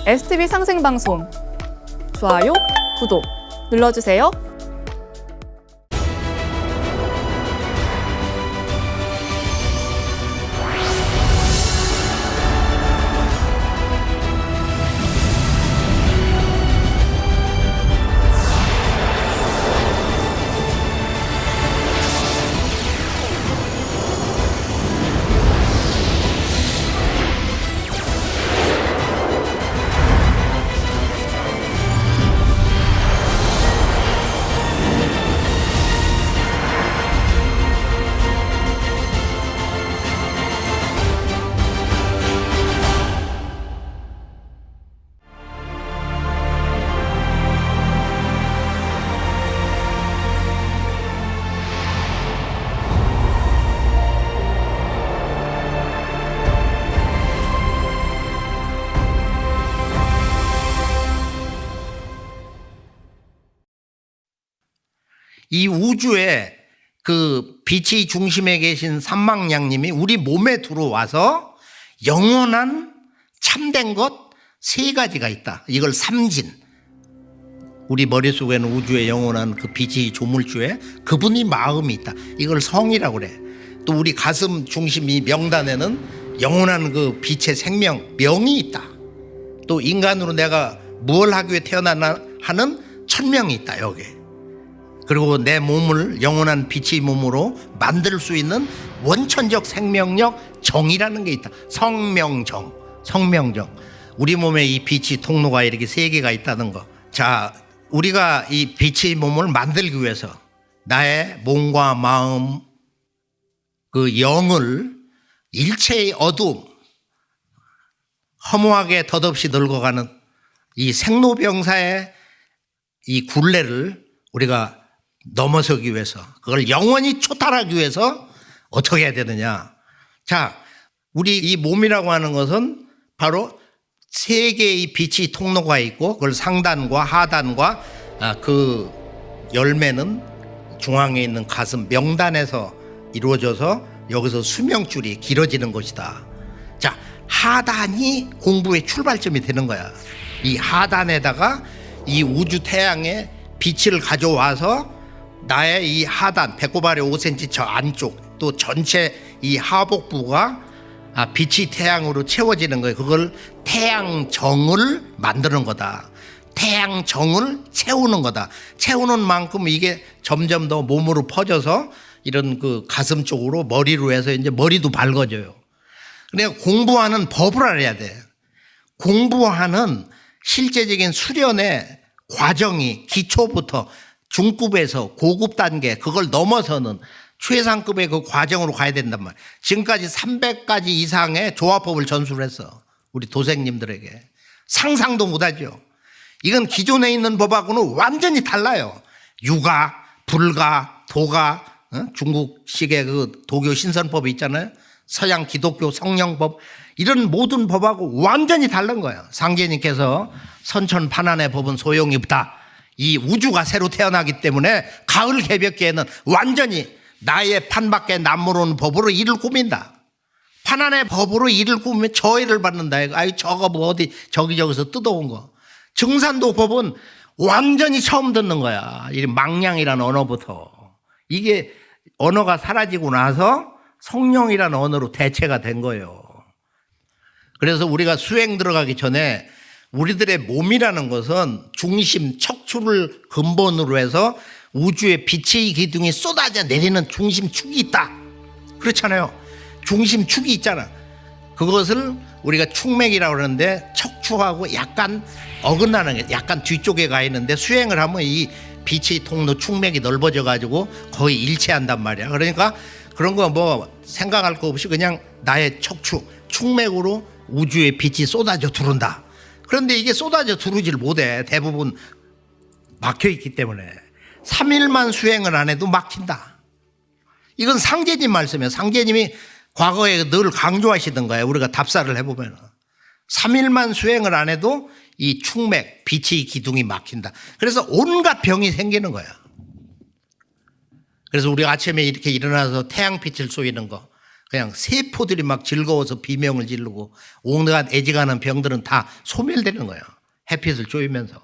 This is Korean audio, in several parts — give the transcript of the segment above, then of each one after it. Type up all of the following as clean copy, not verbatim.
STV 상생방송 좋아요, 구독 눌러주세요. 이 우주에 그 빛의 중심에 계신 삼망양님이 우리 몸에 들어와서 영원한 참된 것 세 가지가 있다. 이걸 삼진. 우리 머릿속에는 우주의 영원한 그 빛의 조물주에 그분이 마음이 있다. 이걸 성이라고 그래. 또 우리 가슴 중심 이 명단에는 영원한 그 빛의 생명, 명이 있다. 또 인간으로 내가 무엇을 하기 위해 태어나나 하는 천명이 있다, 여기. 그리고 내 몸을 영원한 빛의 몸으로 만들 수 있는 원천적 생명력 정이라는 게 있다. 성명정, 성명정. 우리 몸에 이 빛의 통로가 이렇게 세 개가 있다는 거. 자, 우리가 이 빛의 몸을 만들기 위해서 나의 몸과 마음, 그 영을 일체의 어두움, 허무하게 덧없이 늙어가는 이 생로병사의 이 굴레를 우리가 넘어서기 위해서, 그걸 영원히 초탈하기 위해서 어떻게 해야 되느냐. 자, 우리 이 몸이라고 하는 것은 바로 세 개의 빛의 통로가 있고, 그걸 상단과 하단과 그 열매는 중앙에 있는 가슴 명단에서 이루어져서 여기서 수명줄이 길어지는 것이다. 자, 하단이 공부의 출발점이 되는 거야. 이 하단에다가 이 우주 태양의 빛을 가져와서 나의 이 하단 배꼽아래 5cm 저 안쪽 또 전체 이 하복부가 빛이 태양으로 채워지는 거예요. 그걸 태양정을 만드는 거다. 태양정을 채우는 거다. 채우는 만큼 이게 점점 더 몸으로 퍼져서 이런 그 가슴 쪽으로 머리로 해서 이제 머리도 밝아져요. 그러니까 공부하는 법을 알아야 돼. 공부하는 실제적인 수련의 과정이 기초부터 중급에서 고급 단계, 그걸 넘어서는 최상급의 그 과정으로 가야 된단 말이야. 지금까지 300가지 이상의 조화법을 전수를 했어. 우리 도생님들에게. 상상도 못하죠. 이건 기존에 있는 법하고는 완전히 달라요. 유가, 불가, 도가, 중국식의 그 도교 신선법이 있잖아요. 서양 기독교 성령법, 이런 모든 법하고 완전히 다른 거예요. 상제님께서 선천판안의 법은 소용이 없다. 이 우주가 새로 태어나기 때문에 가을 개벽기에는 완전히 나의 판밖에 남모르는 법으로 일을 꾸민다. 판안의 법으로 일을 꾸미면 저해를 받는다. 아이, 저거 뭐 어디 저기저기서 뜯어온 거. 증산도 법은 완전히 처음 듣는 거야. 이 망량이라는 언어부터. 이게 언어가 사라지고 나서 성령이라는 언어로 대체가 된 거예요. 그래서 우리가 수행 들어가기 전에 우리들의 몸이라는 것은 중심, 척추를 근본으로 해서 우주의 빛의 기둥이 쏟아져 내리는 중심축이 있다. 그렇잖아요. 중심축이 있잖아. 그것을 우리가 축맥이라고 그러는데 척추하고 약간 어긋나는 게 약간 뒤쪽에 가 있는데 수행을 하면 이 빛의 통로 축맥이 넓어져 가지고 거의 일체한단 말이야. 그러니까 그런 거 뭐 생각할 거 없이 그냥 나의 척추, 축맥으로 우주의 빛이 쏟아져 들어온다. 그런데 이게 쏟아져 들어오질 못해. 대부분 막혀있기 때문에 3일만 수행을 안 해도 막힌다. 이건 상제님 말씀이에요. 상제님이 과거에 늘 강조하시던 거예요. 우리가 답사를 해보면 3일만 수행을 안 해도 이 축맥, 빛의 기둥이 막힌다. 그래서 온갖 병이 생기는 거야. 그래서 우리가 아침에 이렇게 일어나서 태양빛을 쏘이는 거, 그냥 세포들이 막 즐거워서 비명을 지르고 온갖 애지간한 병들은 다 소멸되는 거예요. 햇빛을 쬐면서.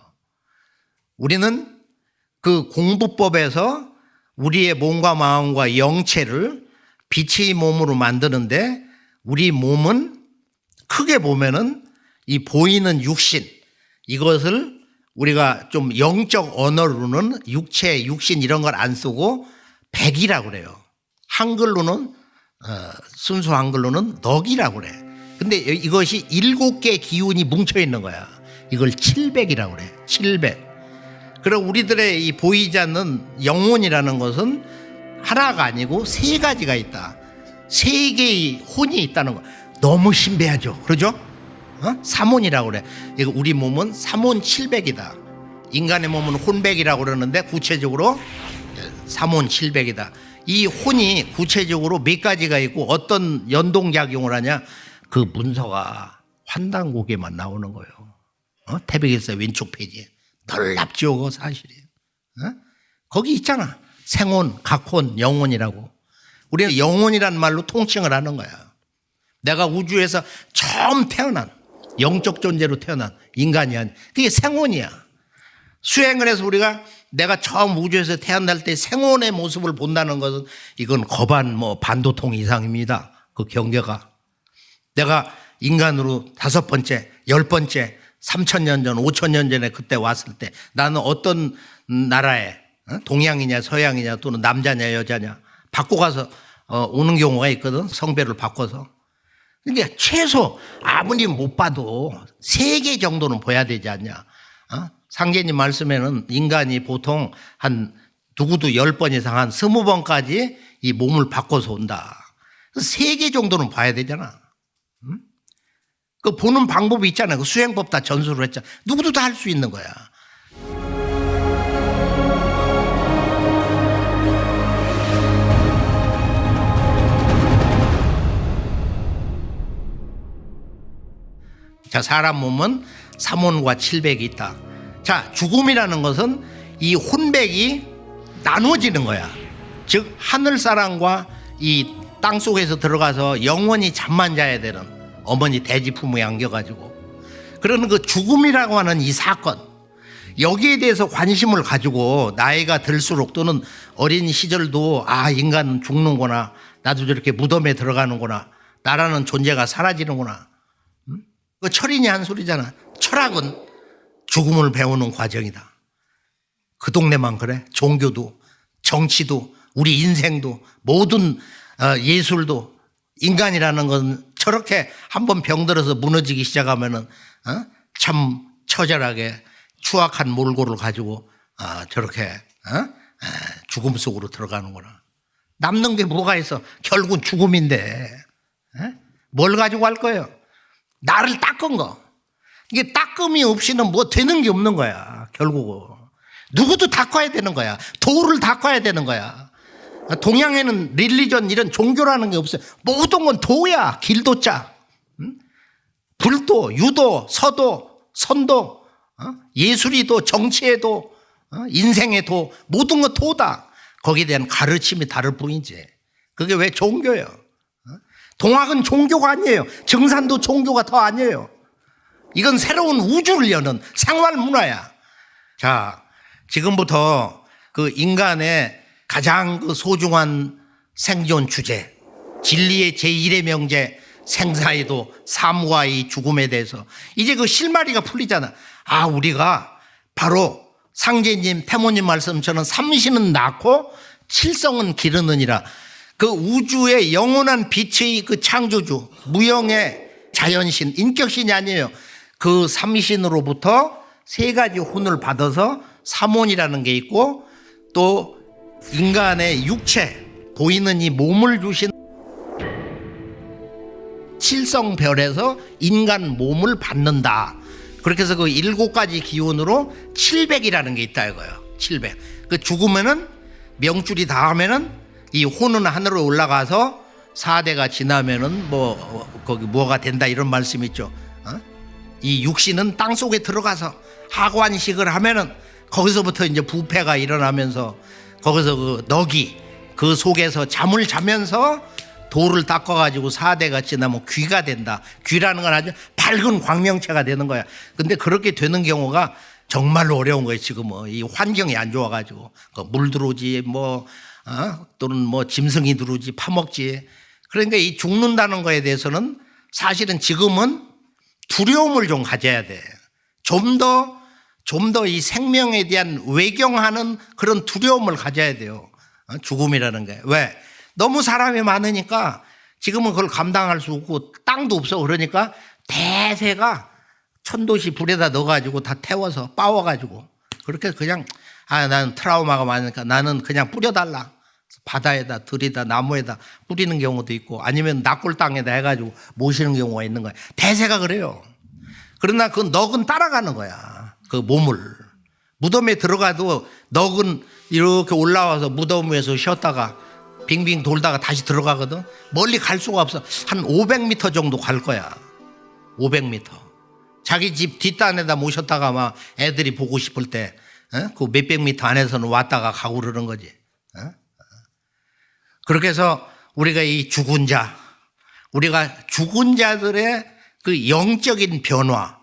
우리는 그 공부법에서 우리의 몸과 마음과 영체를 빛의 몸으로 만드는데 우리 몸은 크게 보면은 이 보이는 육신 이것을 우리가 좀 영적 언어로는 육체, 육신 이런 걸 안 쓰고 백이라고 그래요. 한글로는 순수 한글로는 넉이라고 그래. 근데 이것이 7개 기운이 뭉쳐 있는 거야. 이걸 700이라고 그래. 700. 그리고 우리들의 이 보이지 않는 영혼이라는 것은 하나가 아니고 3가지가 있다. 3개의 혼이 있다는 거. 너무 신비하죠. 그러죠? 삼혼이라고 그래. 이거 우리 몸은 삼혼 700이다. 인간의 몸은 혼백이라고 그러는데 구체적으로 삼혼 700이다. 이 혼이 구체적으로 몇 가지가 있고 어떤 연동작용을 하냐. 그 문서가 환단곡에만 나오는 거예요. 태백일서 왼쪽 페이지에. 놀랍죠, 그거 사실이에요. 거기 있잖아. 생혼, 각혼, 영혼이라고. 우리는 영혼이란 말로 통칭을 하는 거야. 내가 우주에서 처음 태어난 영적 존재로 태어난 인간이 아니야. 그게 생혼이야. 수행을 해서 우리가 내가 처음 우주에서 태어날 때 생혼의 모습을 본다는 것은 이건 거반 반도통 이상입니다. 그 경계가. 내가 인간으로 5번째, 10번째, 3,000년 전, 5,000년 전에 그때 왔을 때 나는 어떤 나라에 동양이냐 서양이냐 또는 남자냐 여자냐 바꿔 가서 오는 경우가 있거든. 성별을 바꿔서. 그러니까 최소 아무리 못 봐도 3개 정도는 봐야 되지 않냐. 상제님 말씀에는 인간이 보통 한 누구도 10번 이상 한 20번까지 이 몸을 바꿔서 온다. 3개 정도는 봐야 되잖아. 그 보는 방법이 있잖아요. 그 수행법 다 전수를 했잖아. 누구도 다 할 수 있는 거야. 자, 사람 몸은 삼혼과 700이 있다. 자, 죽음이라는 것은 이 혼백이 나눠지는 거야. 즉 하늘 사람과 이 땅 속에서 들어가서 영원히 잠만 자야 되는 어머니 돼지 품에 안겨가지고 그러는 그 죽음이라고 하는 이 사건, 여기에 대해서 관심을 가지고 나이가 들수록 또는 어린 시절도 인간은 죽는구나, 나도 저렇게 무덤에 들어가는구나, 나라는 존재가 사라지는구나. 그 철인이 한 소리잖아. 철학은 죽음을 배우는 과정이다. 그 동네만 그래. 종교도 정치도 우리 인생도 모든 예술도 인간이라는 건 저렇게 한번 병들어서 무너지기 시작하면은 참 처절하게 추악한 몰골을 가지고 저렇게 죽음 속으로 들어가는구나. 남는 게 뭐가 있어? 결국은 죽음인데 뭘 가지고 할 거예요? 나를 닦은 거. 이게 닦음이 없이는 뭐 되는 게 없는 거야. 결국은 누구도 닦아야 되는 거야. 도를 닦아야 되는 거야. 동양에는 릴리전 이런 종교라는 게 없어요. 모든 건 도야. 길도자. 불도, 유도, 서도, 선도, 예술이 도, 정치의 도, 인생의 도, 모든 건 도다. 거기에 대한 가르침이 다를 뿐이지. 그게 왜 종교예요? 동학은 종교가 아니에요. 정산도 종교가 더 아니에요. 이건 새로운 우주를 여는 생활 문화야. 자, 지금부터 그 인간의 가장 그 소중한 생존 주제, 진리의 제1의 명제, 생사의 도, 삶과 이 죽음에 대해서 이제 그 실마리가 풀리잖아. 우리가 바로 상제님, 태모님 말씀처럼 삼신은 낳고 칠성은 기르느니라. 그 우주의 영원한 빛의 그 창조주, 무형의 자연신, 인격신이 아니에요. 그 삼신으로부터 3가지 혼을 받아서 삼혼이라는 게 있고 또 인간의 육체, 보이는 이 몸을 주신 칠성별에서 인간 몸을 받는다. 그렇게 해서 그 7가지 기운으로 700이라는 게 있다 이거예요. 700. 그 죽으면은 명줄이 다 하면은 이 혼은 하늘로 올라가서 4대가 지나면은 거기 뭐가 된다 이런 말씀 있죠. 이 육신은 땅 속에 들어가서 하관식을 하면은 거기서부터 이제 부패가 일어나면서 거기서 그 넋이 그 속에서 잠을 자면서 돌을 닦아가지고 사대가 지나면 귀가 된다. 귀라는 건 아주 밝은 광명체가 되는 거야. 근데 그렇게 되는 경우가 정말로 어려운 거예요. 지금은 이 환경이 안 좋아가지고 물 들어오지 또는 뭐 짐승이 들어오지 파먹지. 그러니까 이 죽는다는 거에 대해서는 사실은 지금은 두려움을 좀 가져야 돼. 좀 더 이 생명에 대한 외경하는 그런 두려움을 가져야 돼요. 죽음이라는 게. 왜? 너무 사람이 많으니까 지금은 그걸 감당할 수 없고 땅도 없어. 그러니까 대세가 천도시 불에다 넣어가지고 다 태워서 빻아가지고 그렇게 그냥 나는 트라우마가 많으니까 나는 그냥 뿌려달라. 바다에다 들이다 나무에다 뿌리는 경우도 있고 아니면 납골 땅에다 해가지고 모시는 경우가 있는 거야. 대세가 그래요. 그러나 그 넋은 따라가는 거야. 그 몸을. 무덤에 들어가도 넋은 이렇게 올라와서 무덤 위에서 쉬었다가 빙빙 돌다가 다시 들어가거든. 멀리 갈 수가 없어. 한 500m 정도 갈 거야. 500m. 자기 집 뒷단에다 모셨다가 막 애들이 보고 싶을 때 그 몇백 미터 안에서는 왔다가 가고 그러는 거지. 그렇게 해서 우리가 이 죽은 자들의 그 영적인 변화,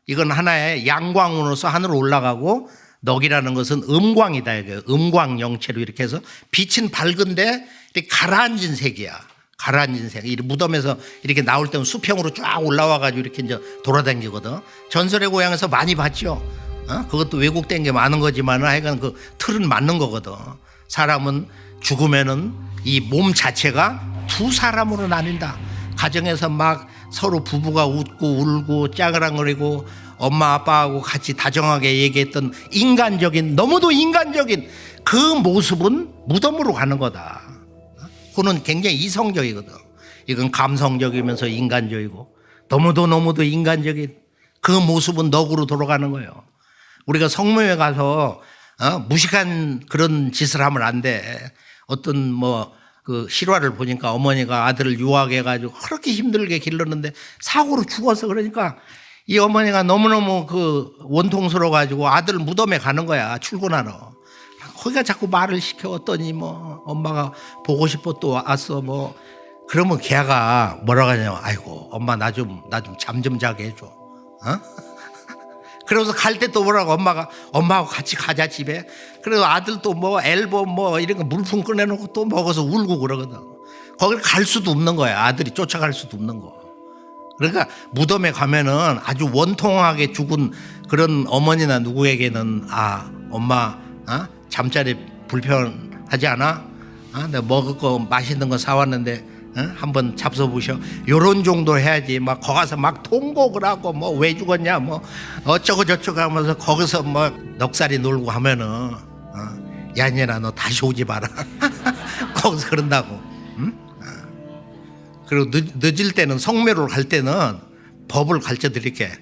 이건 하나의 양광으로서 하늘로 올라가고 넋이라는 것은 음광이다. 음광 영체로 이렇게 해서 빛은 밝은데 이렇게 가라앉은 색이야. 가라앉은 색. 이 무덤에서 이렇게 나올 때는 수평으로 쫙 올라와가지고 이렇게 이제 돌아다니거든. 전설의 고향에서 많이 봤죠. 그것도 왜곡된 게 많은 거지만 하여간 그 틀은 맞는 거거든. 사람은 죽으면은 이 몸 자체가 두 사람으로 나뉜다. 가정에서 막 서로 부부가 웃고 울고 짜그랑거리고 엄마 아빠하고 같이 다정하게 얘기했던 인간적인 너무도 인간적인 그 모습은 무덤으로 가는 거다. 그는 굉장히 이성적이거든. 이건 감성적이면서 인간적이고 너무도 인간적인 그 모습은 넋으로 돌아가는 거예요. 우리가 성묘에 가서 무식한 그런 짓을 하면 안 돼. 어떤 그 실화를 보니까 어머니가 아들을 유학해가지고 그렇게 힘들게 길렀는데 사고로 죽었어. 그러니까 이 어머니가 너무너무 그 원통스러워가지고 아들 무덤에 가는 거야. 출근하러. 거기가 자꾸 말을 시켜왔더니 엄마가 보고 싶어 또 왔어 그러면 걔가 뭐라고 하냐면 아이고 엄마 나 좀 잠 좀 자게 해줘. 그러면서 갈 때 또 뭐라고 엄마하고 같이 가자 집에. 그래서 아들 또 앨범 이런 거 물품 꺼내놓고 또 먹어서 울고 그러거든. 거기를 갈 수도 없는 거야. 아들이 쫓아갈 수도 없는 거. 그러니까 무덤에 가면은 아주 원통하게 죽은 그런 어머니나 누구에게는 엄마 잠자리 불편하지 않아? 내가 먹을 거 맛있는 거 사왔는데 한번 잡숴보셔. 요런 정도 해야지. 거 가서 통곡을 하고 왜 죽었냐 어쩌고 저쩌고 하면서 거기서 넉살이 놀고 하면은 야니나 너 다시 오지 마라. 거기서 그런다고. 응? 그리고 늦을 때는 성묘를 갈 때는 법을 가르쳐 드릴게.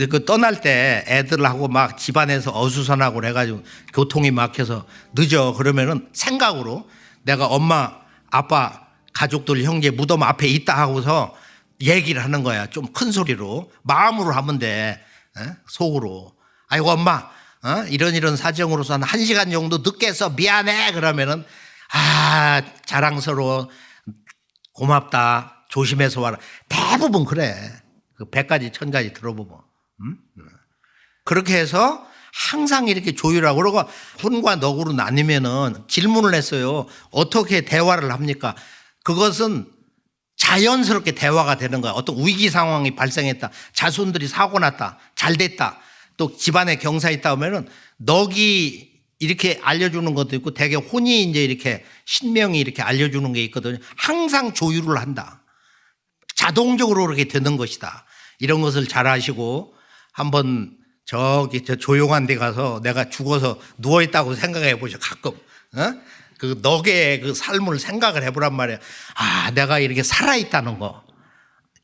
그 떠날 때 애들하고 집안에서 어수선하고 해가지고 교통이 막혀서 늦어. 그러면은 생각으로 내가 엄마 아빠 가족들 형제 무덤 앞에 있다 하고서 얘기를 하는 거야. 좀 큰 소리로. 마음으로 하면 돼. 속으로. 아이고 엄마 이런 사정으로서 한 1시간 정도 늦게 해서 미안해. 그러면은 자랑스러워. 고맙다. 조심해서 와라. 대부분 그래. 그 100가지 1000가지 들어보면. 그렇게 해서 항상 이렇게 조율하고 그러고 혼과 넋으로 나뉘면은 질문을 했어요. 어떻게 대화를 합니까? 그것은 자연스럽게 대화가 되는 거야. 어떤 위기 상황이 발생했다. 자손들이 사고 났다. 잘 됐다. 또 집안에 경사 있다 하면은 넋이 이렇게 알려주는 것도 있고 대개 혼이 이제 이렇게 신명이 이렇게 알려주는 게 있거든요. 항상 조율을 한다. 자동적으로 그렇게 되는 것이다. 이런 것을 잘 아시고 한번 저 조용한 데 가서 내가 죽어서 누워있다고 생각해 보죠. 가끔. 그 넋의 그 삶을 생각을 해보란 말이야. 내가 이렇게 살아있다는 거.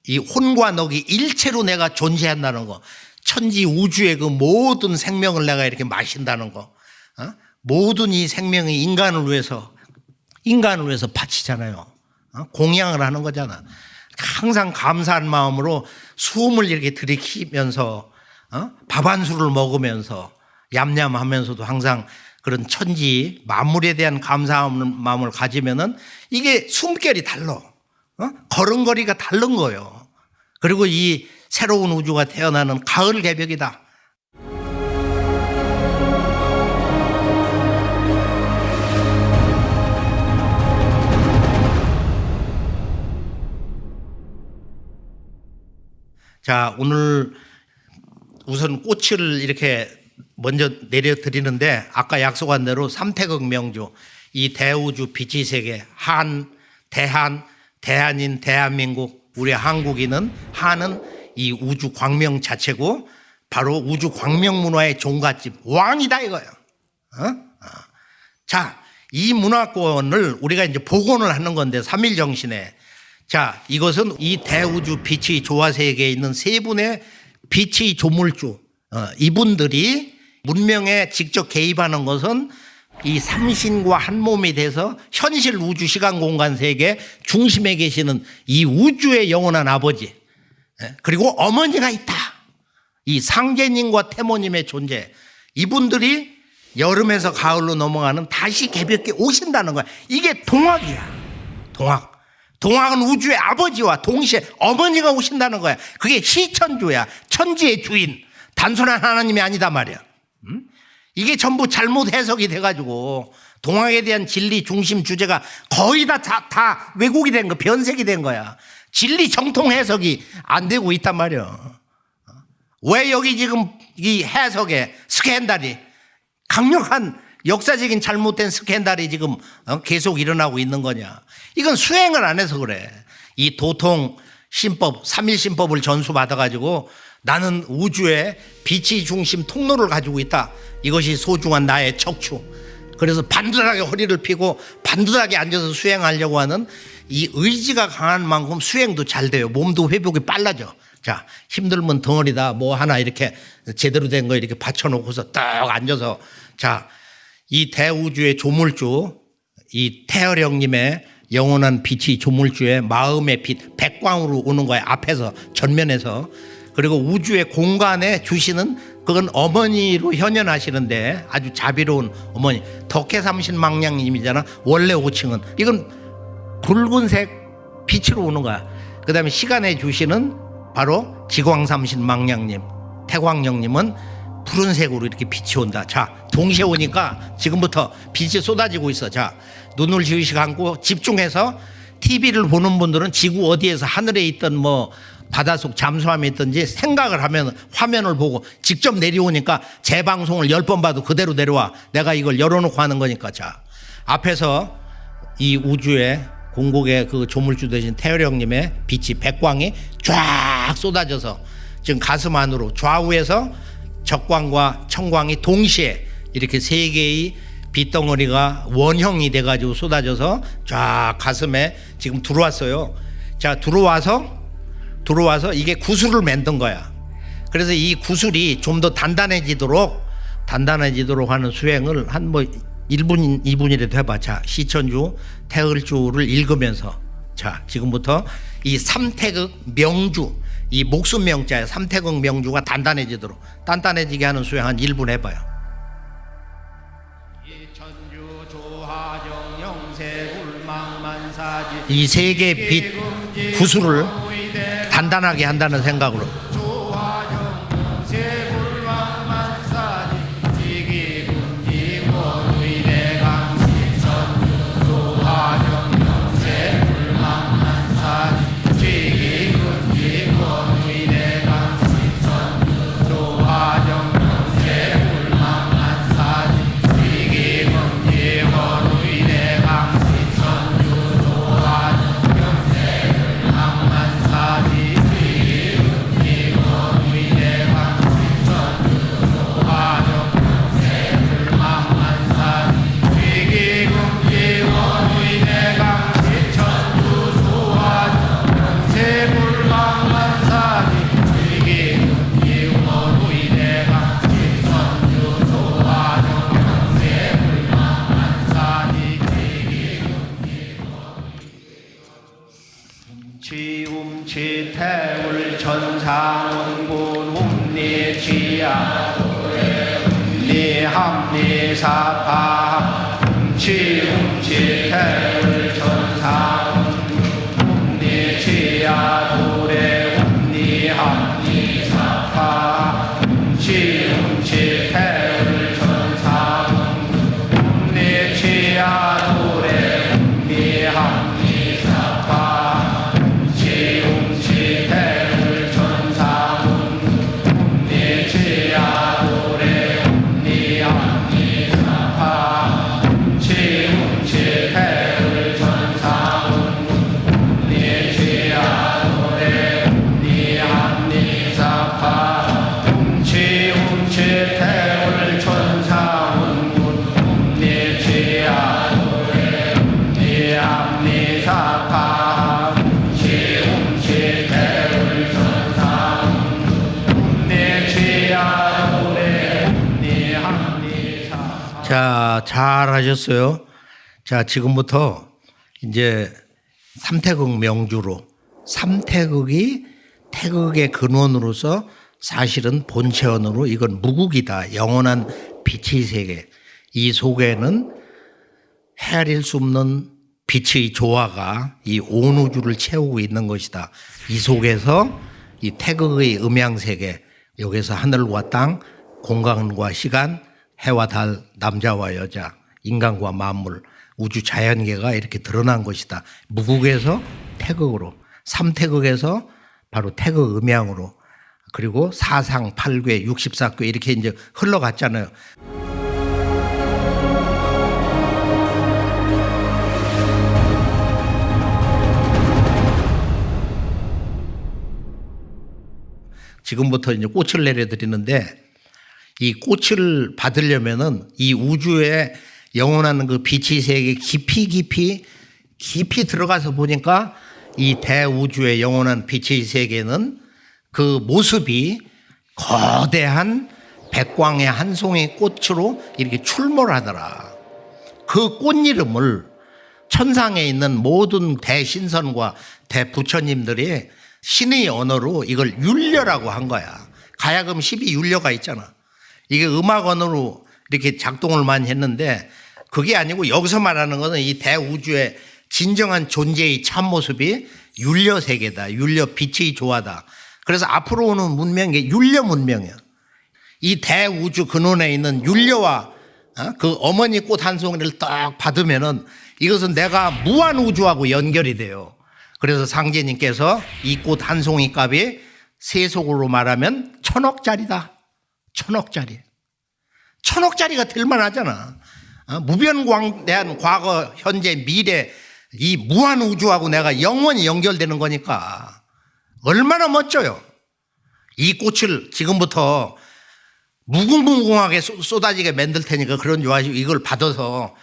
이 혼과 넋이 일체로 내가 존재한다는 거. 천지 우주의 그 모든 생명을 내가 이렇게 마신다는 거. 모든 이 생명이 인간을 위해서 바치잖아요. 공양을 하는 거잖아. 항상 감사한 마음으로 숨을 이렇게 들이키면서 밥 한 술을 먹으면서 얌얌하면서도 항상 그런 천지 만물에 대한 감사한 마음을 가지면은 이게 숨결이 달라. 걸음걸이가 다른 거예요. 그리고 이 새로운 우주가 태어나는 가을 개벽이다. 자, 오늘 우선 꽃을 이렇게 먼저 내려드리는데 아까 약속한 대로 삼태극 명주, 이 대우주 빛의 세계, 대한인 대한민국, 우리 한국인은 한은 이 우주 광명 자체고 바로 우주 광명 문화의 종갓집 왕이다 이거예요. 자, 이 문화권을 우리가 이제 복원을 하는 건데 삼일 정신에, 자, 이것은 이 대우주 빛의 조화 세계에 있는 세 분의 빛의 조물주, 이분들이 문명에 직접 개입하는 것은 이 삼신과 한 몸이 돼서 현실 우주 시간 공간 세계 중심에 계시는 이 우주의 영원한 아버지, 그리고 어머니가 있다. 이 상제님과 태모님의 존재, 이분들이 여름에서 가을로 넘어가는 다시 개벽에 오신다는 거야. 이게 동학이야. 동학은 우주의 아버지와 동시에 어머니가 오신다는 거야. 그게 시천주야. 천지의 주인. 단순한 하나님이 아니다 말이야. 이게 전부 잘못 해석이 돼가지고 동학에 대한 진리 중심 주제가 거의 다 왜곡이 된 거, 변색이 된 거야. 진리 정통 해석이 안 되고 있단 말이야. 왜 여기 지금 이 해석에 스캔들이, 강력한 역사적인 잘못된 스캔들이 지금 계속 일어나고 있는 거냐. 이건 수행을 안 해서 그래. 이 도통 신법, 삼일신법을 전수받아가지고 나는 우주의 빛의 중심 통로를 가지고 있다. 이것이 소중한 나의 척추. 그래서 반듯하게 허리를 펴고 반듯하게 앉아서 수행하려고 하는 이 의지가 강한 만큼 수행도 잘 돼요. 몸도 회복이 빨라져. 자, 힘들면 덩어리다 뭐 하나 이렇게 제대로 된 거 이렇게 받쳐놓고서 딱 앉아서, 자, 이 대우주의 조물주, 이 태어령님의 영원한 빛이 조물주의 마음의 빛, 백광으로 오는 거예요. 앞에서, 전면에서. 그리고 우주의 공간에 주시는, 그건 어머니로 현현하시는데 아주 자비로운 어머니, 덕혜삼신망량님이잖아. 원래 5층은 이건 붉은색 빛으로 오는 거야. 그 다음에 시간에 주시는 바로 지광삼신망량님, 태광령님은 푸른색으로 이렇게 빛이 온다. 자, 동시에 오니까 지금부터 빛이 쏟아지고 있어. 자, 눈을 지으시 감고 집중해서 TV를 보는 분들은 지구 어디에서 하늘에 있던 뭐 바닷속 잠수함에 있든지 생각을 하면 화면을 보고 직접 내려오니까 재방송을 10번 봐도 그대로 내려와. 내가 이걸 열어놓고 하는 거니까. 자, 앞에서 이 우주의 공국의 그 조물주 되신 태열형님의 빛이, 백광이 쫙 쏟아져서 지금 가슴 안으로, 좌우에서 적광과 청광이 동시에 이렇게 세 개의 빛덩어리가 원형이 돼가지고 쏟아져서 쫙 가슴에 지금 들어왔어요. 자, 들어와서 이게 구슬을 만든 거야. 그래서 이 구슬이 좀 더 단단해지도록 하는 수행을 한 뭐 1분, 2분이라도 해봐. 자, 시천주, 태을주를 읽으면서, 자, 지금부터 이 삼태극 명주, 이 목숨 명자의 삼태극 명주가 단단해지게 하는 수행 한 1분 해봐요. 이 세 개의 빛 구슬을 단단하게 한다는 생각으로. 태울 천상군 웅리 지야 웅리 합리 암니사파 훔치 태울 천사 훔니치야도래 훔니함니사파 훔치 태울 천사 훔니치야도래 훔니함니사파 훔치 태울 천사 훔니치야도래 훔니함니사파 훔치 태울 천사 훔니치야도래 훔니함니사파 훔치 태울 천사 훔니치야도래 훔니함니사파 훔치 태울 천사 훔니치야도래 훔니함니사파. 자, 잘하셨어요. 자, 지금부터 이제 삼태극 명주로, 삼태극이 태극의 근원으로서 사실은 본체원으로 이건 무국이다. 영원한 빛의 세계. 이 속에는 헤아릴 수 없는 빛의 조화가 이 온 우주를 채우고 있는 것이다. 이 속에서 이 태극의 음양세계, 여기서 하늘과 땅, 공간과 시간, 해와 달, 남자와 여자, 인간과 만물, 우주 자연계가 이렇게 드러난 것이다. 무국에서 태극으로, 삼태극에서 바로 태극 음양으로, 그리고 사상 8궤, 64궤 이렇게 이제 흘러갔잖아요. 지금부터 이제 꽃을 내려드리는데, 이 꽃을 받으려면은 이 우주의 영원한 그 빛의 세계 깊이 들어가서 보니까 이 대우주의 영원한 빛의 세계는 그 모습이 거대한 백광의 한 송이 꽃으로 이렇게 출몰하더라. 그 꽃 이름을 천상에 있는 모든 대신선과 대부처님들이 신의 언어로 이걸 율려라고 한 거야. 가야금 12율려가 있잖아. 이게 음악 언어로 이렇게 작동을 많이 했는데, 그게 아니고 여기서 말하는 것은 이 대우주의 진정한 존재의 참모습이 율려 세계다. 율려 빛의 조화다. 그래서 앞으로 오는 문명이 율려 문명이야. 이 대우주 근원에 있는 율려와 그 어머니 꽃 한 송이를 딱 받으면은 이것은 내가 무한 우주하고 연결이 돼요. 그래서 상제님께서 이 꽃 한 송이 값이 세속으로 말하면 1000억짜리다. 1000억짜리. 1000억짜리가 될 만하잖아. 무변광대한 과거, 현재, 미래, 이 무한 우주하고 내가 영원히 연결되는 거니까 얼마나 멋져요. 이 꽃을 지금부터 무궁무궁하게 쏟아지게 만들 테니까 그런 줄 아시고 이걸 받아서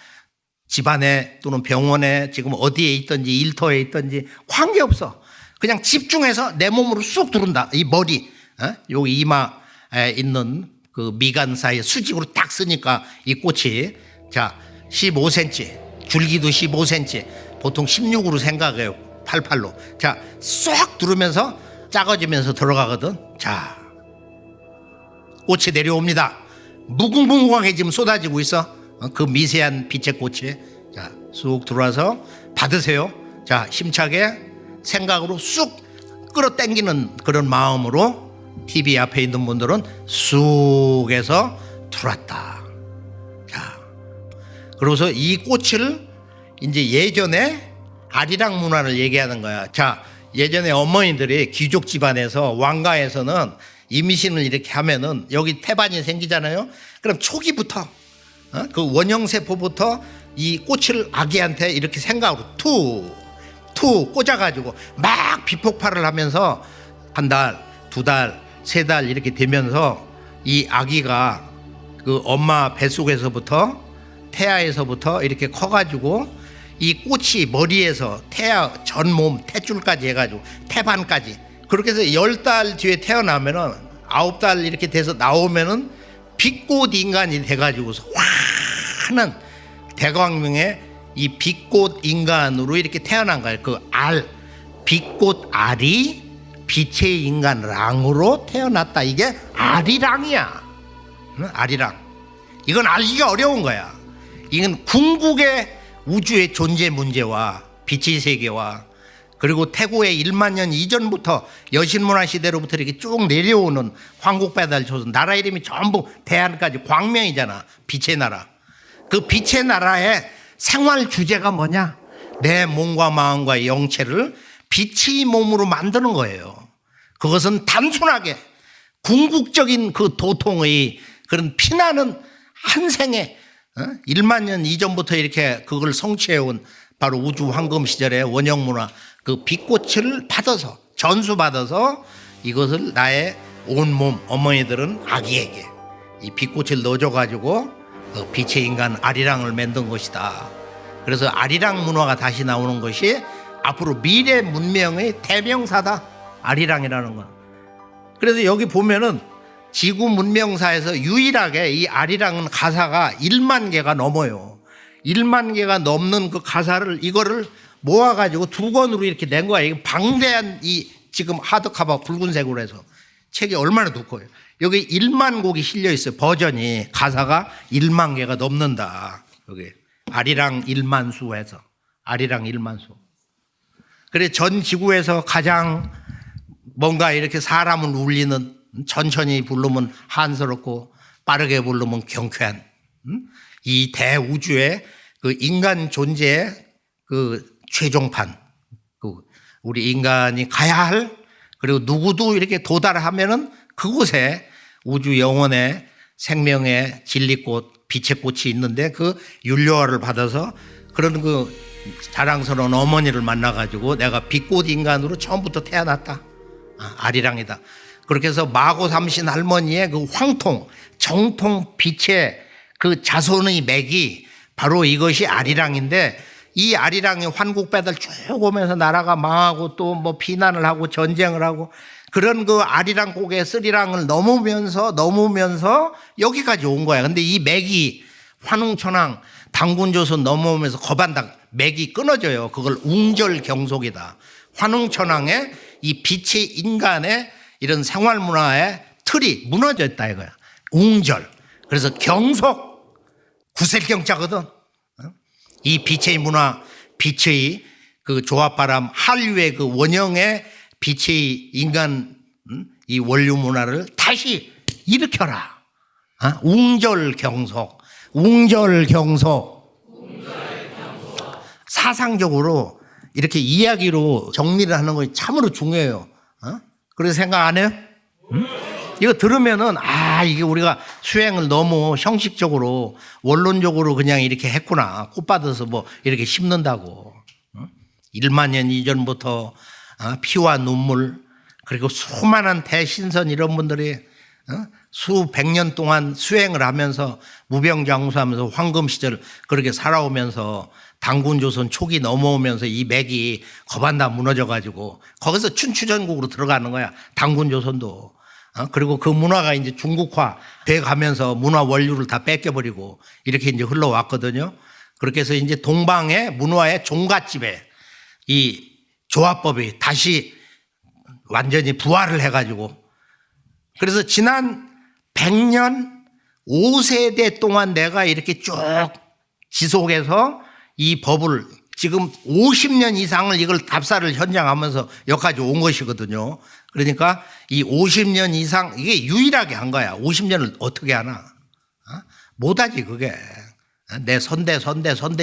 집안에 또는 병원에 지금 어디에 있든지 일터에 있든지 관계없어. 그냥 집중해서 내 몸으로 쑥 들어온다. 이 머리, 여기 이마에 있는 그 미간 사이에 수직으로 딱 쓰니까 이 꽃이 자 15cm, 줄기도 15cm, 보통 16으로 생각해요. 88로. 자, 쏙 들으면서 작아지면서 들어가거든. 자, 꽃이 내려옵니다. 무궁무궁하게 지금 쏟아지고 있어. 그 미세한 빛의 꽃이. 자, 쑥 들어와서 받으세요. 자, 힘차게 생각으로 쑥 끌어당기는 그런 마음으로 TV 앞에 있는 분들은 쑥 해서 들어왔다. 자, 그러고서 이 꽃을 이제 예전에 아리랑 문화를 얘기하는 거야. 자, 예전에 어머니들이 귀족 집안에서 왕가에서는 임신을 이렇게 하면은 여기 태반이 생기잖아요. 그럼 초기부터 그 원형세포부터 이 꽃을 아기한테 이렇게 생각으로 툭 꽂아가지고 막 비폭발을 하면서 한 달, 두 달, 세 달 이렇게 되면서 이 아기가 그 엄마 뱃속에서부터 태아에서부터 이렇게 커가지고 이 꽃이 머리에서 태아 전몸 태줄까지 해가지고 태반까지 그렇게 해서 10달 뒤에 태어나면은 9달 이렇게 돼서 나오면은 빛꽃 인간이 돼가지고서 환한 대광명의 이 빛꽃 인간으로 이렇게 태어난 거예요. 그 알, 빛꽃 알이 빛의 인간 랑으로 태어났다. 이게 아리랑이야. 아리랑. 이건 알기가 어려운 거야. 이건 궁극의 우주의 존재 문제와 빛의 세계와 그리고 태고의 1만 년 이전부터 여신문화 시대로부터 이렇게 쭉 내려오는 황국배달 조선, 나라 이름이 전부 대한까지 광명이잖아. 빛의 나라. 그 빛의 나라의 생활 주제가 뭐냐? 내 몸과 마음과 영체를 빛의 몸으로 만드는 거예요. 그것은 단순하게 궁극적인 그 도통의 그런 피나는 한 생에 1만 년 이전부터 이렇게 그걸 성취해온 바로 우주 황금 시절의 원형 문화 그 빛꽃을 받아서 전수받아서 이것을 나의 온몸 어머니들은 아기에게 이 빛꽃을 넣어줘가지고 그 빛의 인간 아리랑을 만든 것이다. 그래서 아리랑 문화가 다시 나오는 것이 앞으로 미래 문명의 대명사다. 아리랑이라는 건. 그래서 여기 보면은 지구 문명사에서 유일하게 이 아리랑은 가사가 1만 개가 넘어요. 1만 개가 넘는 그 가사를 이거를 모아가지고 2권으로 이렇게 낸 거야. 이게 방대한 이 지금 하드커버 붉은색으로 해서 책이 얼마나 두꺼워요. 여기 1만 곡이 실려 있어요. 버전이 가사가 1만 개가 넘는다. 여기 아리랑 1만 수에서 아리랑 1만 수. 그래 전 지구에서 가장 뭔가 이렇게 사람을 울리는 천천히 부르면 한스럽고 빠르게 부르면 경쾌한 이 대우주의 그 인간 존재의 그 최종판, 그 우리 인간이 가야 할 그리고 누구도 이렇게 도달하면은 그곳에 우주 영혼의 생명의 진리꽃, 빛의 꽃이 있는데 그 윤료화를 받아서 그런 그 자랑스러운 어머니를 만나가지고 내가 빛꽃 인간으로 처음부터 태어났다. 아리랑이다. 그렇게 해서 마고 삼신 할머니의 그 황통, 정통 빛의 그 자손의 맥이 바로 이것이 아리랑인데 이 아리랑이 환국배달 쭉 오면서 나라가 망하고 또 뭐 비난을 하고 전쟁을 하고 그런 그 아리랑 고개 쓰리랑을 넘으면서 여기까지 온 거야. 근데 이 맥이 환웅천왕 당군조선 넘어오면서 거반당 맥이 끊어져요. 그걸 웅절경속이다. 환웅천왕의 이 빛의 인간의 이런 생활문화의 틀이 무너졌다 이거야. 웅절. 그래서 경속 구셀경자거든. 이 빛의 문화, 빛의 그 조합바람, 한류의 그 원형의 빛의 인간 이 원류 문화를 다시 일으켜라. 웅절경속. 사상적으로 이렇게 이야기로 정리를 하는 것이 참으로 중요해요. 그래서 생각 안 해요? 이거 들으면은 이게 우리가 수행을 너무 형식적으로 원론적으로 그냥 이렇게 했구나. 꽃 받아서 뭐 이렇게 심는다고. 1만 년 이전부터 피와 눈물 그리고 수많은 대신선 이런 분들이 수백 년 동안 수행을 하면서 무병장수하면서 황금 시절 그렇게 살아오면서 당군조선 초기 넘어오면서 이 맥이 거반다 무너져가지고 거기서 춘추전국으로 들어가는 거야. 당군조선도. 그리고 그 문화가 이제 중국화 돼 가면서 문화 원류를 다 뺏겨버리고 이렇게 이제 흘러왔거든요. 그렇게 해서 이제 동방의 문화의 종갓집에 이 조합법이 다시 완전히 부활을 해가지고 그래서 지난 100년 5세대 동안 내가 이렇게 쭉 지속해서 이 법을 지금 50년 이상을 이걸 답사를 현장하면서 여기까지 온 것이거든요. 그러니까 이 50년 이상 이게 유일하게 한 거야. 50년을 어떻게 하나? 못하지 그게. 내 선대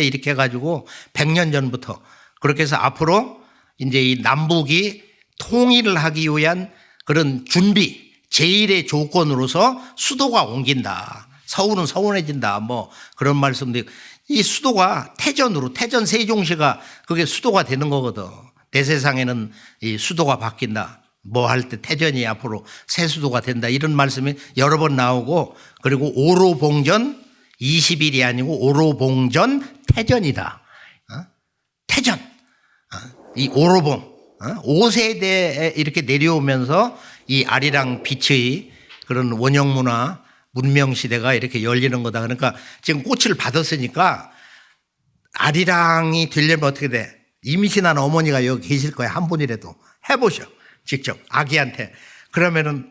이렇게 해가지고 100년 전부터 그렇게 해서 앞으로 이제 이 남북이 통일을 하기 위한 그런 준비 제1의 조건으로서 수도가 옮긴다. 서울은 서운해진다. 뭐 그런 말씀도 이 수도가 태전 세종시가 그게 수도가 되는 거거든. 내 세상에는 이 수도가 바뀐다. 뭐 할 때 태전이 앞으로 새 수도가 된다. 이런 말씀이 여러 번 나오고 그리고 오로봉전 20일이 아니고 오로봉전 태전이다. 태전. 이 오로봉. 5세대에 이렇게 내려오면서 이 아리랑 빛의 그런 원형 문화 문명 시대가 이렇게 열리는 거다. 그러니까 지금 꽃을 받았으니까 아리랑이 되려면 어떻게 돼? 임신한 어머니가 여기 계실 거야. 한 분이라도 해보셔. 직접 아기한테. 그러면은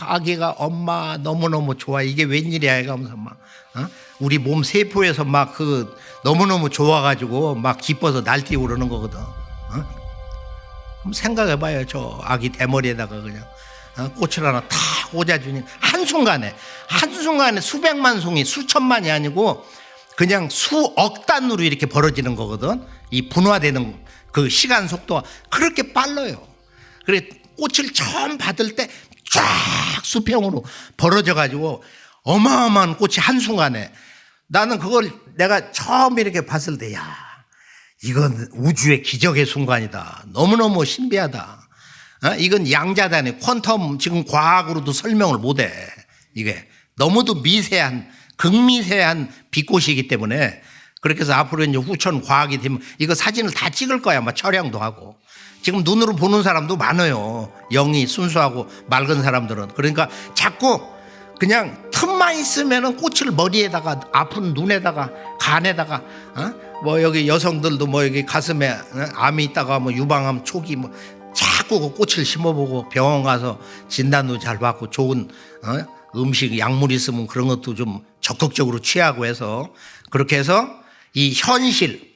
아기가 엄마 너무너무 좋아. 이게 웬일이야. 이러면서 막 우리 몸 세포에서 막 그 너무너무 좋아가지고 막 기뻐서 날뛰고 그러는 거거든. 한번 생각해봐요. 저 아기 대머리에다가 그냥 꽃을 하나 탁 꽂아주니 한순간에 수백만 송이 수천만이 아니고 그냥 수억 단으로 이렇게 벌어지는 거거든. 이 분화되는 그 시간 속도가 그렇게 빨라요. 그래 꽃을 처음 받을 때 쫙 수평으로 벌어져 가지고 어마어마한 꽃이 한순간에 나는 그걸 내가 처음 이렇게 봤을 때 야, 이건 우주의 기적의 순간이다. 너무너무 신비하다. 이건 양자단의 퀀텀 지금 과학으로도 설명을 못해. 이게 너무도 미세한 극미세한 빛꽃이기 때문에 그렇게 해서 앞으로 이제 후천 과학이 되면 이거 사진을 다 찍을 거야. 아마 촬영도 하고. 지금 눈으로 보는 사람도 많아요. 영이 순수하고 맑은 사람들은. 그러니까 자꾸 그냥 틈만 있으면은 꽃을 머리에다가 아픈 눈에다가 간에다가 뭐 여기 여성들도 뭐 여기 가슴에 암이 있다가 뭐 유방암 초기 뭐 자꾸 그 꽃을 심어보고 병원 가서 진단도 잘 받고 좋은 음식 약물 있으면 그런 것도 좀 적극적으로 취하고 해서 그렇게 해서 이 현실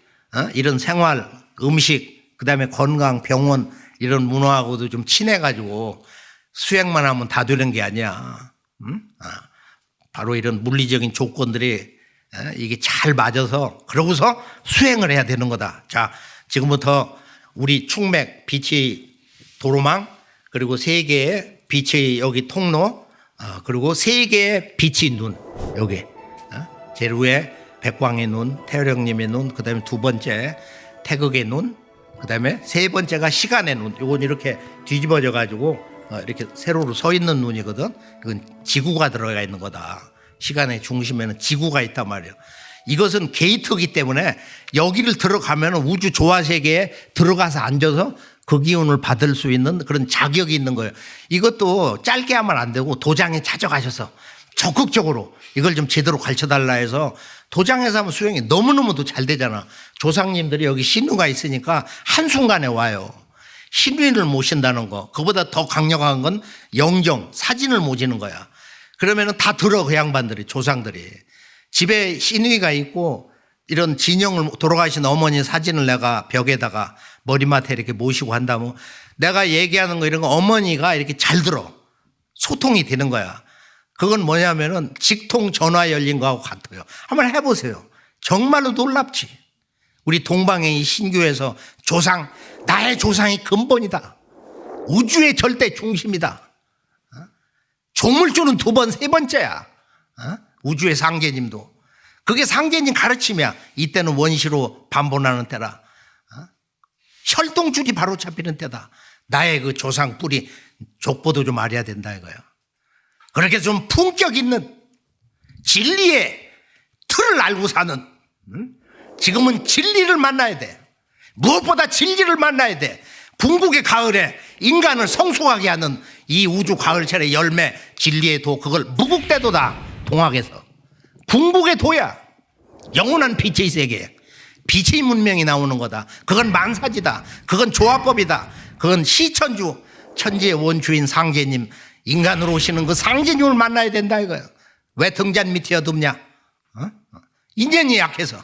이런 생활 음식 그다음에 건강 병원 이런 문화하고도 좀 친해가지고 수행만 하면 다 되는 게 아니야. 바로 이런 물리적인 조건들이 이게 잘 맞아서 그러고서 수행을 해야 되는 거다. 자, 지금부터 우리 충맥 빛의 도로망 그리고 3개의 빛의 여기 통로 그리고 3개의 빛의 눈 여기 제일 위에 백광의 눈, 태열형님의 눈, 그 다음에 2번째 태극의 눈, 그 다음에 3번째가 시간의 눈. 이건 이렇게 뒤집어져 가지고 이렇게 세로로 서 있는 눈이거든. 이건 지구가 들어가 있는 거다. 시간의 중심에는 지구가 있단 말이에요. 이것은 게이트이기 때문에 여기를 들어가면 우주 조화 세계에 들어가서 앉아서 그 기운을 받을 수 있는 그런 자격이 있는 거예요. 이것도 짧게 하면 안 되고 도장에 찾아가셔서 적극적으로 이걸 좀 제대로 가르쳐 달라 해서 도장에서 하면 수행이 너무너무도 잘 되잖아. 조상님들이 여기 신우가 있으니까 한순간에 와요. 신우를 모신다는 거. 그보다 더 강력한 건 영정, 사진을 모시는 거야. 그러면은 다 들어 그 양반들이 조상들이. 집에 신우가 있고 이런 진영을 돌아가신 어머니 사진을 내가 벽에다가 머리맡에 이렇게 모시고 한다면 내가 얘기하는 거 이런 거 어머니가 이렇게 잘 들어. 소통이 되는 거야. 그건 뭐냐면은 직통 전화 열린 거하고 같아요. 한번 해보세요. 정말로 놀랍지. 우리 동방의 이 신교에서 조상, 나의 조상이 근본이다. 우주의 절대 중심이다. 조물주는 2번, 3번째야. 우주의 상제님도. 그게 상제님 가르침이야. 이때는 원시로 반본하는 때라. 혈통줄이 바로 잡히는 때다. 나의 그 조상 뿌리 족보도 좀 알아야 된다 이거야. 그렇게 좀 품격 있는 진리의 틀을 알고 사는 지금은 진리를 만나야 돼. 무엇보다 진리를 만나야 돼. 궁극의 가을에 인간을 성숙하게 하는 이 우주 가을철의 열매 진리의 도 그걸 무국대도다. 동학에서 궁극의 도야. 영원한 빛의 세계 빛의 문명이 나오는 거다. 그건 만사지다. 그건 조화법이다. 그건 시천주 천지의 원주인 상제님 인간으로 오시는 그 상제님을 만나야 된다 이거야. 왜 등잔 밑에 어둡냐? 인연이 약해서.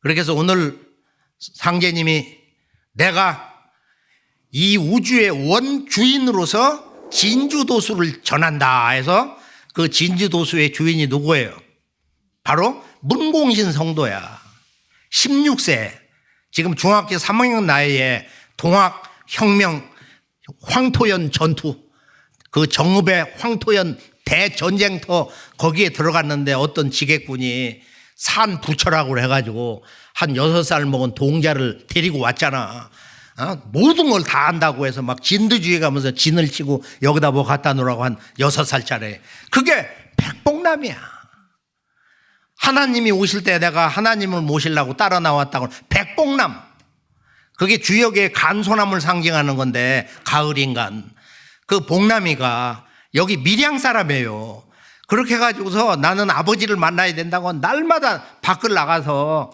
그렇게 해서 오늘 상제님이 내가 이 우주의 원주인으로서 진주도수를 전한다 해서 그 진주도수의 주인이 누구예요? 바로 문공신 성도야. 16세 지금 중학교 3학년 나이에 동학혁명 황토연 전투 그 정읍의 황토연 대전쟁터 거기에 들어갔는데 어떤 지객군이 산 부처라고 해가지고 한 6살 먹은 동자를 데리고 왔잖아. 모든 걸 다 안다고 해서 막 진두지휘 가면서 진을 치고 여기다 뭐 갖다 놓으라고 한 6살짜리. 그게 백복남이야. 하나님이 오실 때 내가 하나님을 모시려고 따라 나왔다고. 백복남. 그게 주역의 간소남을 상징하는 건데 가을인간. 그 복남이가 여기 밀양 사람이에요. 그렇게 해가지고서 나는 아버지를 만나야 된다고 날마다 밖을 나가서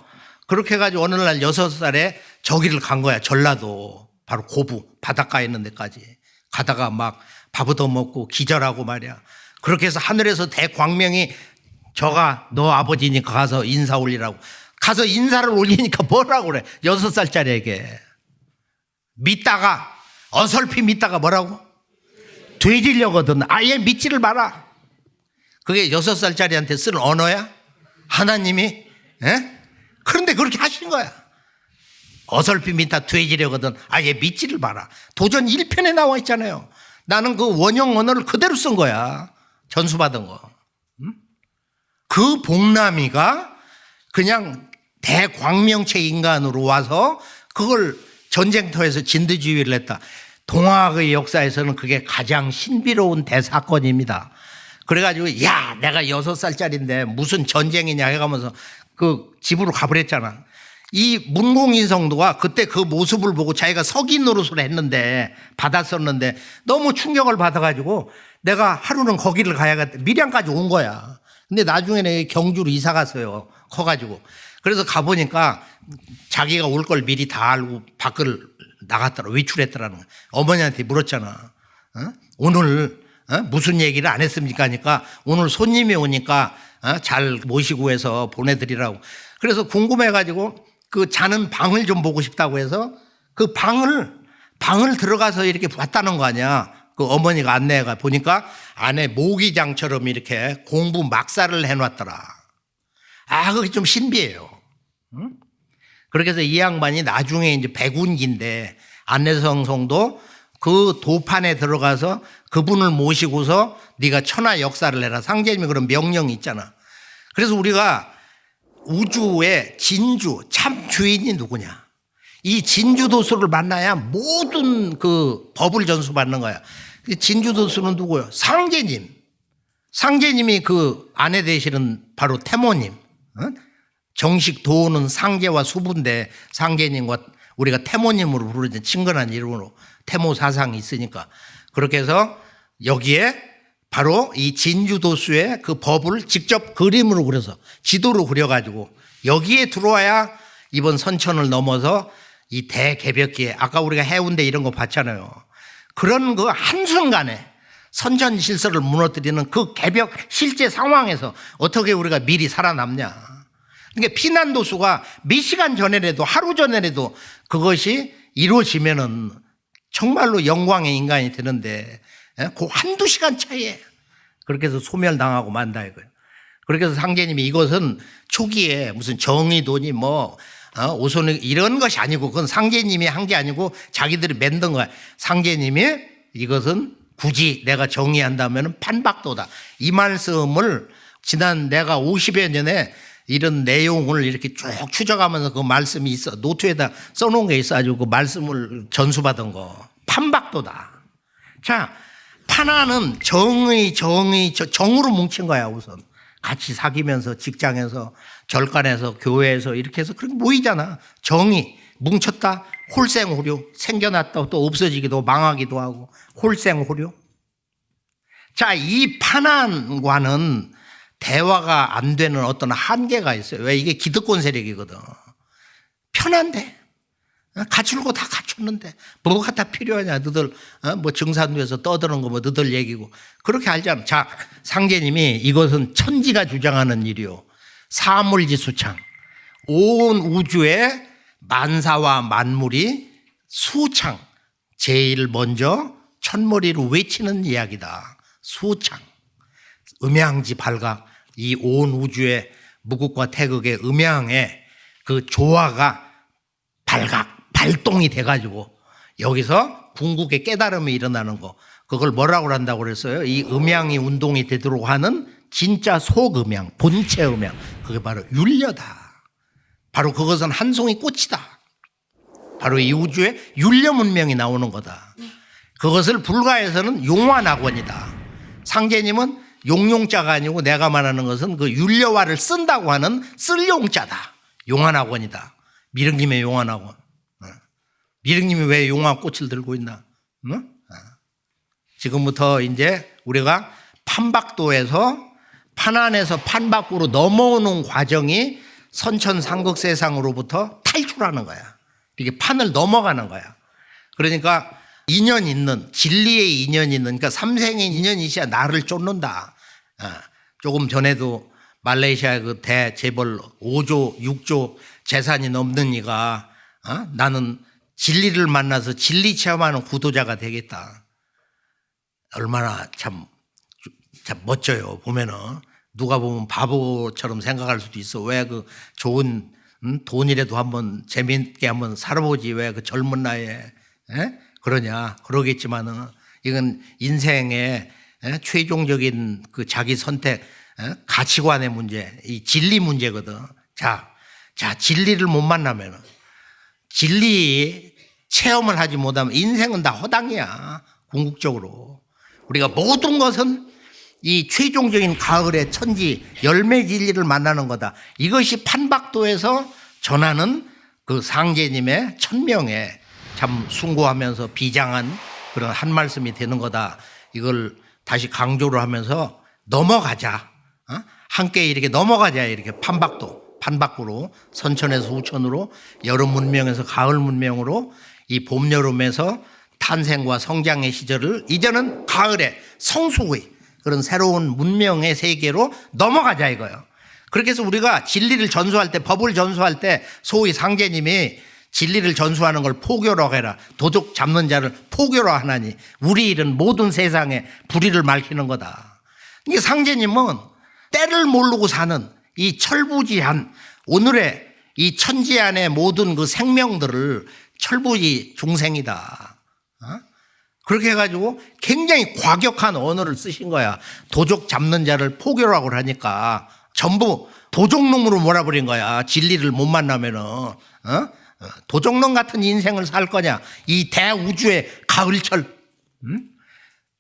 그렇게 해가지고 어느 날 6살에 저기를 간 거야. 전라도. 바로 고부 바닷가에 있는 데까지 가다가 막 밥 얻어먹고 기절하고 말이야. 그렇게 해서 하늘에서 대광명이 저가 너 아버지니까 가서 인사 올리라고. 가서 인사를 올리니까 뭐라고 그래. 6살짜리에게. 믿다가 어설피 믿다가 뭐라고? 되지려거든. 아예 믿지를 마라. 그게 6살짜리한테 쓰는 언어야? 하나님이? 에? 그런데 그렇게 하신 거야. 어설피 믿다 되지려거든. 아예 믿지를 마라. 도전 1편에 나와 있잖아요. 나는 그 원형 언어를 그대로 쓴 거야. 전수받은 거. 그 복남이가 그냥 대광명체 인간으로 와서 그걸 전쟁터에서 진두지휘를 했다. 동학의 역사에서는 그게 가장 신비로운 대사건입니다. 그래가지고 야 내가 6살짜리인데 무슨 전쟁이냐 해가면서 그 집으로 가버렸잖아. 이 문공인성도가 그때 그 모습을 보고 자기가 석인 노릇을 했는데 받았었는데 너무 충격을 받아가지고 내가 하루는 거기를 가야겠다. 밀양까지 온 거야. 근데 나중에는 경주로 이사 갔어요. 커가지고. 그래서 가보니까 자기가 올 걸 미리 다 알고 밖을 나갔더라. 외출했더라는 거야. 어머니한테 물었잖아. 어? 오늘 무슨 얘기를 안 했습니까? 하니까 오늘 손님이 오니까 잘 모시고 해서 보내드리라고. 그래서 궁금해가지고 그 자는 방을 좀 보고 싶다고 해서 그 방을 들어가서 이렇게 봤다는 거 아니야. 그 어머니가 안내가 보니까 안에 모기장처럼 이렇게 공부 막사를 해놨더라. 그게 좀 신비해요. 응? 그렇게 해서 이 양반이 나중에 이제 백운기인데 안내성 성도 그 도판에 들어가서 그분을 모시고서 네가 천하 역사를 해라. 상제님이 그런 명령이 있잖아. 그래서 우리가 우주의 진주 참 주인이 누구냐. 이 진주도수를 만나야 모든 그 법을 전수받는 거야. 진주도수는 누구요? 상제님. 상제님이 그 아내 되시는 바로 태모님. 정식 도는 상제와 수부인데 상제님과 우리가 태모님으로 부르는 친근한 이름으로 태모 사상이 있으니까 그렇게 해서 여기에 바로 이 진주도수의 그 법을 직접 그림으로 그려서 지도로 그려가지고 여기에 들어와야 이번 선천을 넘어서 이 대개벽기에 아까 우리가 해운대 이런 거 봤잖아요. 그런 그 한순간에 선천 질서를 무너뜨리는 그 개벽 실제 상황에서 어떻게 우리가 미리 살아남냐. 그러니까 피난도수가 몇 시간 전에라도 하루 전에라도 그것이 이루어지면은 정말로 영광의 인간이 되는데 그 한두 시간 차이에 그렇게 해서 소멸당하고 만다 이거예요. 그렇게 해서 상제님이 이것은 초기에 무슨 정의도니 오손 이런 것이 아니고 그건 상제님이 한 게 아니고 자기들이 만든 거야. 상제님이 이것은 굳이 내가 정의한다면 판박도다. 이 말씀을 지난 내가 50여 년에 이런 내용을 이렇게 쭉 추적하면서 그 말씀이 있어. 노트에다 써놓은 게 있어가지고 그 말씀을 전수받은 거. 판박도다. 자, 판화는 정으로 뭉친 거야, 우선. 같이 사귀면서 직장에서 절간에서 교회에서 이렇게 해서 그렇게 모이잖아. 정이 뭉쳤다. 홀생호류. 생겨났다 또 없어지기도 망하기도 하고. 홀생호류. 자, 이 판화과는 대화가 안 되는 어떤 한계가 있어요. 왜? 이게 기득권 세력이거든. 편한데. 갖출 거 다 갖췄는데 뭐가 다 필요하냐. 너들 증산도에서 떠드는 거 너들 얘기고 그렇게 알잖아. 자, 상제님이 이것은 천지가 주장하는 일이요. 사물지수창. 온 우주의 만사와 만물이 수창. 제일 먼저 첫머리로 외치는 이야기다. 수창. 음양지 발각. 이 온 우주의 무극과 태극의 음양의 그 조화가 발동이 돼가지고 여기서 궁극의 깨달음이 일어나는 거. 그걸 뭐라고 한다고 그랬어요? 이 음양이 운동이 되도록 하는 진짜 속음양, 본체 음양. 그게 바로 율려다. 바로 그것은 한 송이 꽃이다. 바로 이 우주에 율려 문명이 나오는 거다. 그것을 불가에서는 용화낙원이다. 상제님은 용용자가 아니고 내가 말하는 것은 그 율려화를 쓴다고 하는 쓸용자다. 용화낙원이다. 미륵님의 용화낙원. 미륵님이 왜 용화꽃을 들고 있나? 지금부터 이제 우리가 판박도에서 판 안에서 판 밖으로 넘어오는 과정이 선천상극 세상으로부터 탈출하는 거야. 이게 판을 넘어가는 거야. 그러니까 인연 있는, 진리의 인연이 있는, 그러니까 삼생의 인연이 있어야 나를 쫓는다. 조금 전에도 말레이시아 그 대재벌 5조, 6조 재산이 넘는 이가 나는 진리를 만나서 진리 체험하는 구도자가 되겠다. 얼마나 참 멋져요. 보면은 누가 보면 바보처럼 생각할 수도 있어. 왜 그 좋은 돈이라도 한번 재미있게 한번 살아보지 왜 그 젊은 나이에 그러냐. 그러겠지만은 이건 인생의 최종적인 그 자기 선택 가치관의 문제, 이 진리 문제거든. 자 진리를 못 만나면은 진리 체험을 하지 못하면 인생은 다 허당이야. 궁극적으로 우리가 모든 것은 이 최종적인 가을의 천지 열매 진리를 만나는 거다. 이것이 판박도에서 전하는 그 상제님의 천명에 참 숭고하면서 비장한 그런 한 말씀이 되는 거다. 이걸 다시 강조를 하면서 넘어가자. 함께 이렇게 넘어가자. 이렇게 판박으로 선천에서 후천으로 여름 문명에서 가을 문명으로 이 봄, 여름에서 탄생과 성장의 시절을 이제는 가을의 성숙의 그런 새로운 문명의 세계로 넘어가자 이거예요. 그렇게 해서 우리가 진리를 전수할 때, 법을 전수할 때 소위 상제님이 진리를 전수하는 걸 포교로 해라. 도둑 잡는 자를 포교로 하나니 우리 일은 모든 세상에 불의를 밝히는 거다. 이게 상제님은 때를 모르고 사는 이 철부지한 오늘의 이 천지 안의 모든 그 생명들을 철부지 중생이다. 그렇게 해가지고 굉장히 과격한 언어를 쓰신 거야. 도적 잡는 자를 포교라고 하니까 전부 도적놈으로 몰아버린 거야. 진리를 못 만나면은 도적놈 같은 인생을 살 거냐. 이 대우주의 가을철.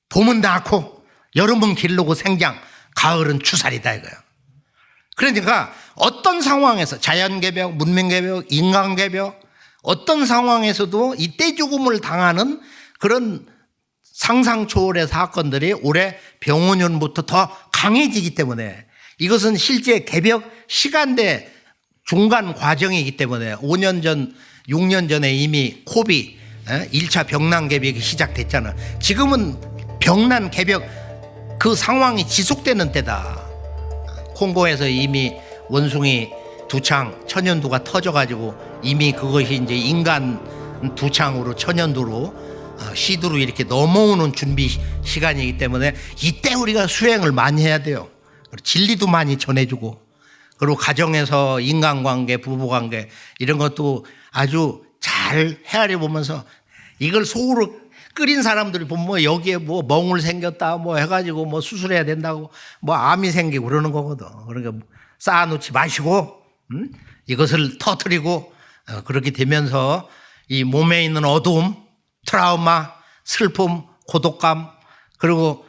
봄은 낳고 여름은 기르고 생장, 가을은 추살이다 이거야. 그러니까 어떤 상황에서 자연개벽, 문명개벽, 인간개벽 어떤 상황에서도 이 떼죽음을 당하는 그런 상상 초월의 사건들이 올해 병원년부터 더 강해지기 때문에 이것은 실제 개벽 시간대 중간 과정이기 때문에 5년 전, 6년 전에 이미 코비 1차 병난 개벽이 시작됐잖아. 지금은 병난 개벽 그 상황이 지속되는 때다. 콩고에서 이미 원숭이 두창 천연두가 터져가지고 이미 그것이 이제 인간 두창으로 천연두로 시두로 이렇게 넘어오는 준비 시간이기 때문에 이때 우리가 수행을 많이 해야 돼요. 진리도 많이 전해주고 그리고 가정에서 인간관계, 부부관계 이런 것도 아주 잘 헤아려 보면서 이걸 속으로 끓인 사람들이 보면 뭐 여기에 뭐 멍울 생겼다 뭐 해가지고 뭐 수술해야 된다고 뭐 암이 생기고 그러는 거거든. 그러니까 쌓아놓지 마시고 이것을 터뜨리고 그렇게 되면서 이 몸에 있는 어두움, 트라우마, 슬픔, 고독감 그리고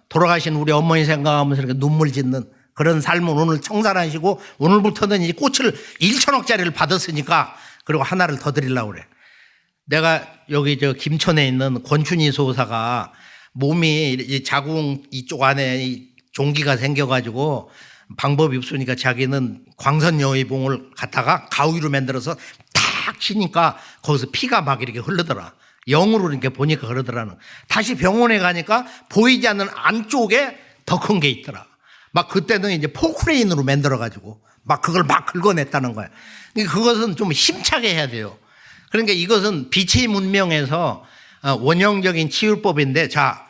돌아가신 우리 어머니 생각하면서 이렇게 눈물 짓는 그런 삶을 오늘 청산하시고 오늘부터는 이 꽃을 1천억짜리를 받았으니까 그리고 하나를 더 드리려고 그래. 내가 여기 저 김천에 있는 권춘희 소사가 몸이 자궁 이쪽 안에 이 종기가 생겨가지고 방법이 없으니까 자기는 광선여의봉을 갖다가 가위로 만들어서 탁 치니까 거기서 피가 막 이렇게 흐르더라. 영으로 이렇게 보니까 그러더라는. 다시 병원에 가니까 보이지 않는 안쪽에 더 큰 게 있더라. 막 그때는 이제 포크레인으로 만들어가지고 막 그걸 막 긁어냈다는 거야. 그것은 좀 힘차게 해야 돼요. 그러니까 이것은 빛의 문명에서 원형적인 치유법인데 자,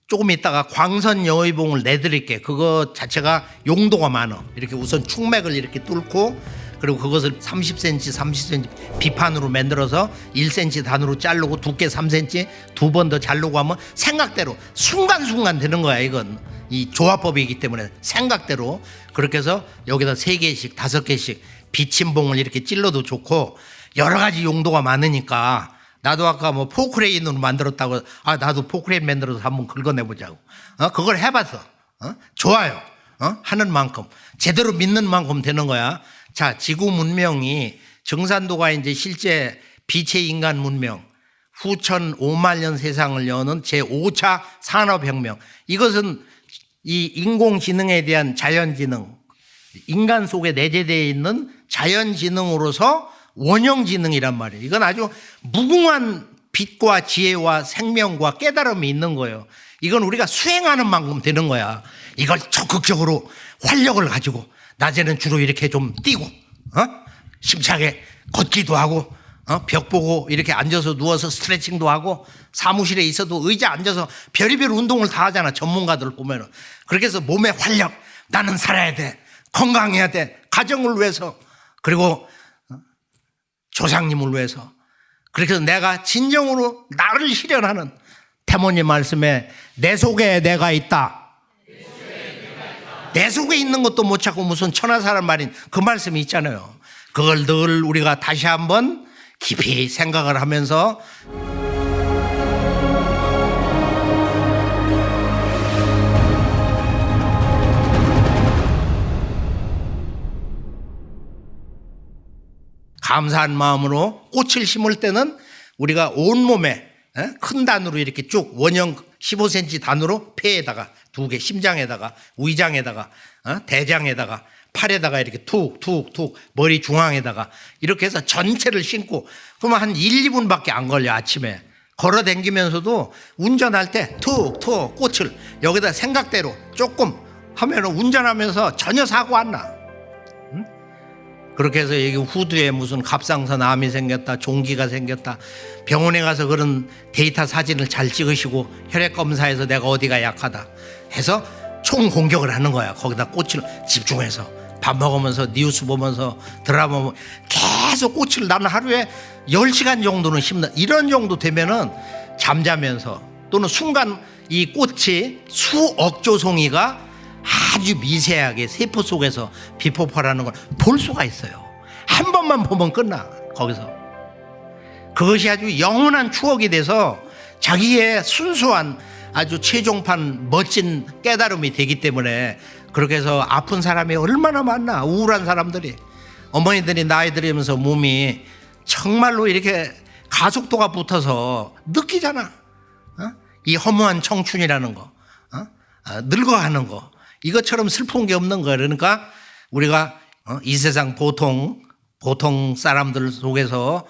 조금 있다가 광선여의봉을 내드릴게. 그거 자체가 용도가 많아. 이렇게 우선 축맥을 이렇게 뚫고 그리고 그것을 30cm, 30cm 비판으로 만들어서 1cm 단으로 자르고 두께 3cm 두 번 더 자르고 하면 생각대로 순간순간 되는 거야. 이건 이 조화법이기 때문에 생각대로 그렇게 해서 여기다 3개씩 5개씩 비침봉을 이렇게 찔러도 좋고 여러 가지 용도가 많으니까 나도 아까 뭐 포크레인으로 만들었다고 나도 포크레인 만들어서 한번 긁어내보자고 그걸 해봐서 좋아요. 하는 만큼 제대로 믿는 만큼 되는 거야. 자, 지구 문명이 정산도가 이제 실제 빛의 인간 문명 후천 5만 년 세상을 여는 제5차 산업혁명 이것은 이 인공지능에 대한 자연지능, 인간 속에 내재되어 있는 자연지능으로서 원형지능이란 말이에요. 이건 아주 무궁한 빛과 지혜와 생명과 깨달음이 있는 거예요. 이건 우리가 수행하는 만큼 되는 거야. 이걸 적극적으로 활력을 가지고 낮에는 주로 이렇게 좀 뛰고 심차게 걷기도 하고 벽 보고 이렇게 앉아서 누워서 스트레칭도 하고 사무실에 있어도 의자 앉아서 별의별 운동을 다 하잖아. 전문가들 보면은. 그렇게 해서 몸에 활력, 나는 살아야 돼, 건강해야 돼, 가정을 위해서, 그리고 조상님을 위해서. 그렇게 해서 내가 진정으로 나를 실현하는 태모님 말씀에 내 속에 내가 있다. 내 속에 있는 것도 못 찾고 무슨 천하사람 말인 그 말씀이 있잖아요. 그걸 늘 우리가 다시 한번 깊이 생각을 하면서 감사한 마음으로 꽃을 심을 때는 우리가 온몸에 큰 단으로 이렇게 쭉 원형 15cm 단으로 폐에다가 2개, 심장에다가 위장에다가 대장에다가 팔에다가 이렇게 툭툭툭 머리 중앙에다가 이렇게 해서 전체를 심고, 그러면 한 1, 2분밖에 안 걸려. 아침에 걸어 다니면서도 운전할 때 툭툭 꽃을 여기다 생각대로 조금 하면 운전하면서 전혀 사고 안 나. 그렇게 해서 여기 후두에 무슨 갑상선 암이 생겼다, 종기가 생겼다, 병원에 가서 그런 데이터 사진을 잘 찍으시고 혈액 검사해서 내가 어디가 약하다 해서 총 공격을 하는 거야. 거기다 꽃을 집중해서 밥 먹으면서 뉴스 보면서 드라마 보면 계속 꽃을 나는 하루에 10시간 정도는 심는, 이런 정도 되면은 잠자면서 또는 순간 이 꽃이 수억 조 송이가 아주 미세하게 세포 속에서 비폭발하는 걸 볼 수가 있어요. 한 번만 보면 끝나. 거기서 그것이 아주 영원한 추억이 돼서 자기의 순수한 아주 최종판 멋진 깨달음이 되기 때문에, 그렇게 해서 아픈 사람이 얼마나 많나. 우울한 사람들이, 어머니들이 나이 들으면서 몸이 정말로 이렇게 가속도가 붙어서 느끼잖아. 이 허무한 청춘이라는 거, 늙어가는 거, 이것처럼 슬픈 게 없는 거예요. 그러니까 우리가 이 세상 보통 사람들 속에서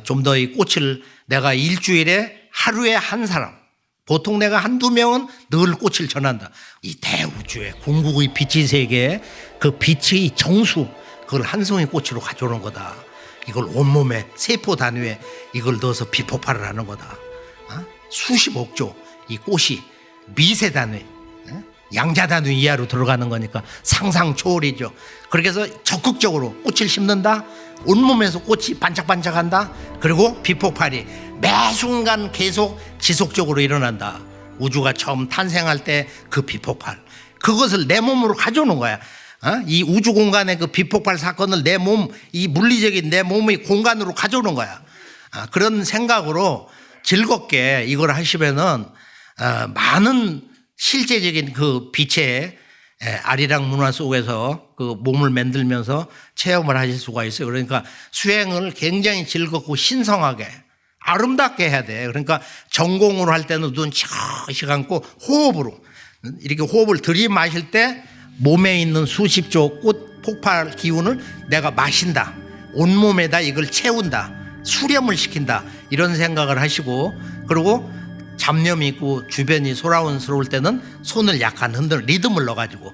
좀 더 이 꽃을, 내가 일주일에 하루에 한 사람, 보통 내가 한두 명은 늘 꽃을 전한다. 이 대우주의 궁극의 빛의 세계에 그 빛의 정수, 그걸 한 송이 꽃으로 가져오는 거다. 이걸 온몸에 세포 단위에 이걸 넣어서 비폭발을 하는 거다. 수십억 조 이 꽃이 미세 단위, 양자 단위 이하로 들어가는 거니까 상상 초월이죠. 그렇게 해서 적극적으로 꽃을 심는다. 온몸에서 꽃이 반짝반짝한다. 그리고 비폭발이 매 순간 계속 지속적으로 일어난다. 우주가 처음 탄생할 때 그 비폭발, 그것을 내 몸으로 가져오는 거야. 이 우주 공간의 그 비폭발 사건을 내 몸, 이 물리적인 내 몸의 공간으로 가져오는 거야. 그런 생각으로 즐겁게 이걸 하시면은 많은 실제적인 그 빛의 아리랑 문화 속에서 그 몸을 만들면서 체험을 하실 수가 있어요. 그러니까 수행을 굉장히 즐겁고 신성하게 아름답게 해야 돼. 그러니까 전공으로 할 때는 눈 시커시 감고 호흡으로 이렇게 호흡을 들이마실 때 몸에 있는 수십조 꽃 폭발 기운을 내가 마신다. 온몸에다 이걸 채운다. 수렴을 시킨다. 이런 생각을 하시고, 그리고 잡념이 있고 주변이 소라운스러울 때는 손을 약간 리듬을 넣어가지고,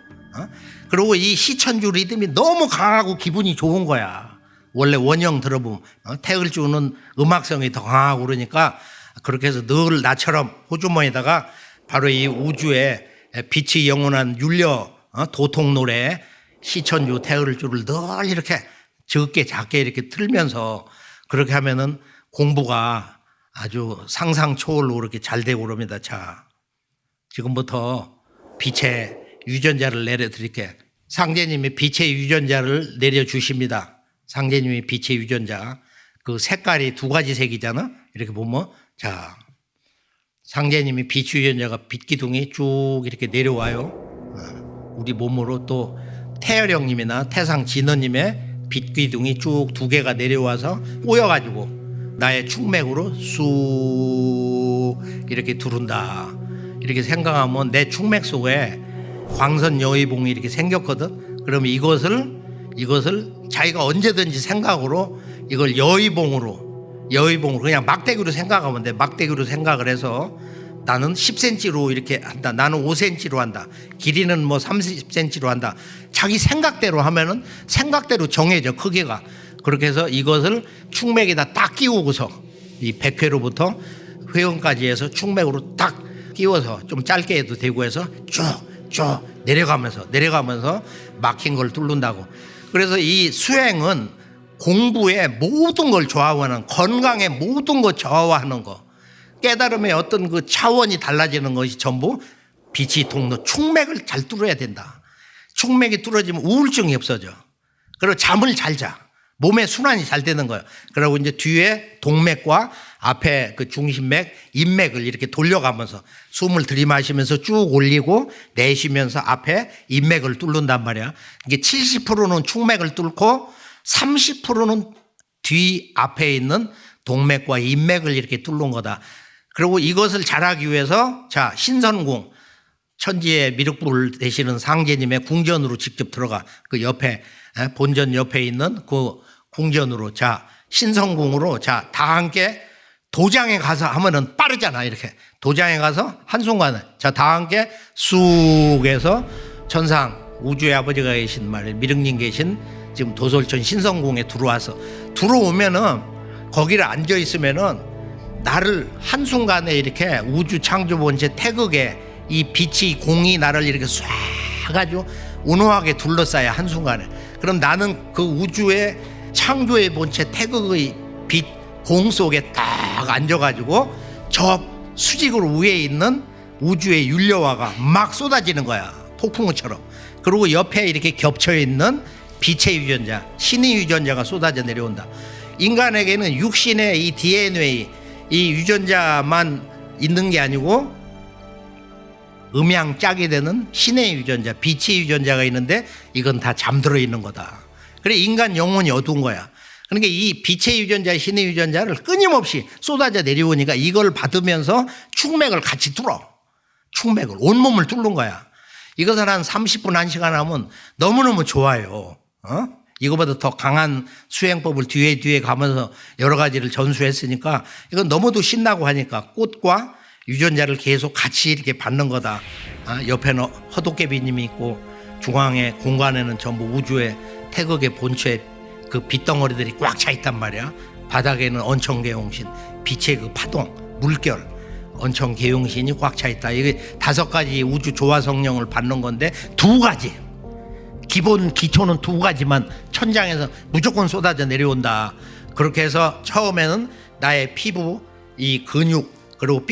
그리고 이 시천주 리듬이 너무 강하고 기분이 좋은 거야. 원래 원형 들어보면 태을주는 음악성이 더 강하고 그러니까, 그렇게 해서 늘 나처럼 호주머니에다가 바로 이 우주의 빛이 영원한 율려 도통 노래 시천주 태을주를 늘 이렇게 적게 작게 이렇게 틀면서 그렇게 하면은 공부가 아주 상상 초월로 그렇게 잘 되고 그럽니다. 자, 지금부터 빛의 유전자를 내려드릴게. 상제님이 빛의 유전자를 내려주십니다. 상제님이 빛의 유전자, 그 색깔이 두 가지 색이잖아. 이렇게 보면, 자, 상제님이 빛 유전자가 빛 기둥이 쭉 이렇게 내려와요. 우리 몸으로 또 태열형님이나 태상 진원님의 빛 기둥이 쭉 두 개가 내려와서 꼬여가지고 나의 축맥으로 쑥 이렇게 두른다. 이렇게 생각하면 내 축맥 속에 광선 여의봉이 이렇게 생겼거든. 그러면 이것을 자기가 언제든지 생각으로 이걸 여의봉으로 그냥 막대기로 생각하면 돼. 막대기로 생각을 해서 나는 10cm로 이렇게 한다. 나는 5cm로 한다. 길이는 뭐 30cm로 한다. 자기 생각대로 하면은 생각대로 정해져, 크기가. 그렇게 해서 이것을 축맥에다 딱 끼우고서 이 백회로부터 회원까지 해서 축맥으로 딱 끼워서 좀 짧게 해도 되고 해서 쭉 내려가면서 막힌 걸 뚫는다고. 그래서 이 수행은 공부의 모든 걸 좌우하는, 건강의 모든 걸 좌우하는 거, 깨달음의 어떤 그 차원이 달라지는 것이 전부 빛이 통로, 축맥을 잘 뚫어야 된다. 축맥이 뚫어지면 우울증이 없어져. 그리고 잠을 잘 자. 몸의 순환이 잘 되는 거예요. 그리고 이제 뒤에 동맥과 앞에 그 중심맥, 인맥을 이렇게 돌려가면서 숨을 들이마시면서 쭉 올리고 내쉬면서 앞에 인맥을 뚫는단 말이야. 이게 70%는 축맥을 뚫고 30%는 뒤 앞에 있는 동맥과 인맥을 이렇게 뚫는 거다. 그리고 이것을 잘하기 위해서 자, 신선궁, 천지의 미륵불을 대시는 상제님의 궁전으로 직접 들어가. 그 옆에, 본전 옆에 있는 그 궁전으로, 자, 신성궁으로, 자, 다 함께 도장에 가서 하면은 빠르잖아, 이렇게. 도장에 가서 한순간에, 자, 다 함께 쑥 해서 천상 우주의 아버지가 계신 말이에요. 미륵님 계신 지금 도솔천 신성궁에 들어오면은 거기를 앉아 있으면은 나를 한순간에 이렇게 우주 창조 본체 태극에 이 빛이, 공이 나를 이렇게 쏴 가지고 운호하게 둘러싸야 한순간에. 그럼 나는 그 우주의 창조의 본체 태극의 빛, 공 속에 딱 앉아가지고 저 수직으로 위에 있는 우주의 윤려화가 막 쏟아지는 거야, 폭풍우처럼. 그리고 옆에 이렇게 겹쳐있는 빛의 유전자, 신의 유전자가 쏟아져 내려온다. 인간에게는 육신의 이 DNA, 이 유전자만 있는 게 아니고 음양 짝이 되는 신의 유전자, 빛의 유전자가 있는데 이건 다 잠들어 있는 거다. 그래 인간 영혼이 어두운 거야. 그러니까 이 빛의 유전자, 신의 유전자를 끊임없이 쏟아져 내려오니까 이걸 받으면서 축맥을 같이 뚫어. 축맥을, 온몸을 뚫는 거야. 이것을 한 30분, 1시간 하면 너무너무 좋아요. 이거보다 더 강한 수행법을 뒤에 가면서 여러 가지를 전수했으니까 이건 너무도 신나고 하니까 꽃과 유전자를 계속 같이 이렇게 받는 거다. 옆에는 허도깨비님이 있고 중앙에 공간에는 전부 우주의 태극의 본체 그 빛덩어리들이 꽉 차 있단 말이야. 바닥에는 언천계용신, 빛의 그 파동, 물결, 언천계용신이 꽉 차 있다. 이게 5가지 우주 조화성령을 받는 건데 2가지. 기본 기초는 2가지만 천장에서 무조건 쏟아져 내려온다. 그렇게 해서 처음에는 나의 피부, 이 근육, 그리고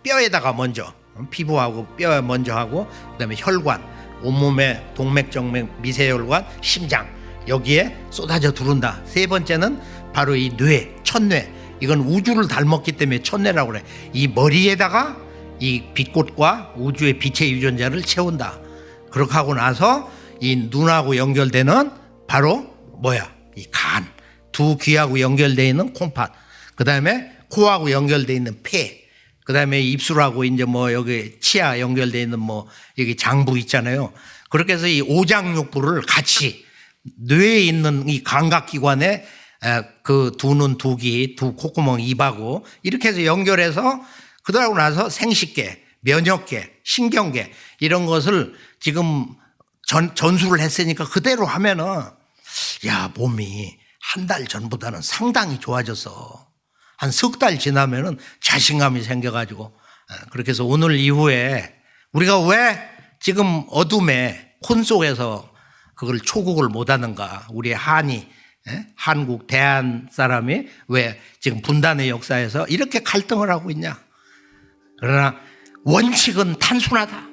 뼈에다가 먼저, 피부하고 뼈에 먼저 하고, 그다음에 혈관, 온몸에 동맥, 정맥, 미세혈관, 심장, 여기에 쏟아져 두른다. 3번째는 바로 이 뇌, 첫뇌. 이건 우주를 닮았기 때문에 첫뇌라고 그래. 이 머리에다가 이 빛꽃과 우주의 빛의 유전자를 채운다. 그렇게 하고 나서 이 눈하고 연결되는 바로 뭐야? 이 간. 2 귀하고 연결되어 있는 콩팥. 그 다음에 코하고 연결되어 있는 폐. 그 다음에 입술하고 이제 뭐 여기 치아 연결되어 있는 뭐 여기 장부 있잖아요. 그렇게 해서 이 오장육부를 같이 뇌에 있는 이 감각기관에 그 2눈, 2귀, 2 콧구멍, 입하고 이렇게 해서 연결해서 그러고 나서 생식계, 면역계, 신경계 이런 것을 지금 전수를 했으니까 그대로 하면은 야, 몸이 한 달 전보다는 상당히 좋아졌어. 한 석 달 지나면은 자신감이 생겨가지고 그렇게 해서 오늘 이후에 우리가 왜 지금 어둠의 혼 속에서 그걸 초국을 못하는가? 우리 한국 대한 사람이 왜 지금 분단의 역사에서 이렇게 갈등을 하고 있냐? 그러나 원칙은 단순하다.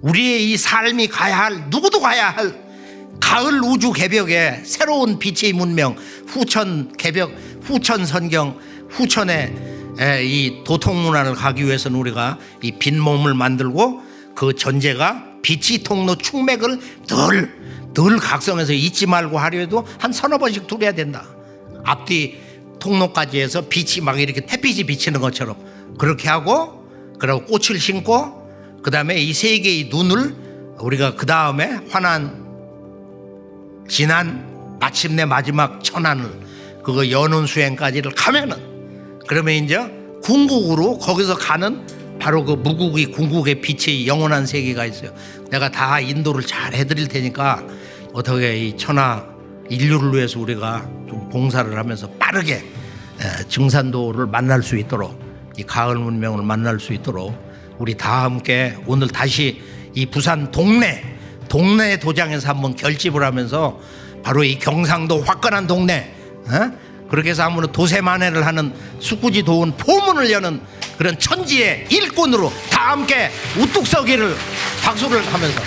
우리의 이 삶이 가야 할, 누구도 가야 할 가을 우주 개벽에 새로운 빛의 문명, 후천 개벽, 후천 선경, 후천의 이 도통 문화를 가기 위해서는 우리가 이 빈 몸을 만들고 그 전제가 빛이 통로 축맥을 늘 각성해서 잊지 말고 하려 해도 한 3-4번씩 뚫어야 된다. 앞뒤 통로까지 해서 빛이 막 이렇게 햇빛이 비치는 것처럼 그렇게 하고, 그리고 꽃을 심고, 그 다음에 이 3개의 눈을 우리가 그 다음에 환한 진한 마침내 마지막 천안을 그거 연운 수행까지를 가면은 그러면 이제 궁극으로 거기서 가는 바로 그 무국이 궁극의 빛의 영원한 세계가 있어요. 내가 다 인도를 잘 해드릴 테니까 어떻게 이 천하 인류를 위해서 우리가 좀 봉사를 하면서 빠르게 증산도를 만날 수 있도록 이 가을 문명을 만날 수 있도록 우리 다 함께 오늘 다시 이 부산 동네 도장에서 한번 결집을 하면서 바로 이 경상도 화끈한 동네 그렇게 해서 한번 도세만회를 하는 숙구지 도운 포문을 여는 그런 천지의 일꾼으로 다 함께 우뚝 서기를 박수를 하면서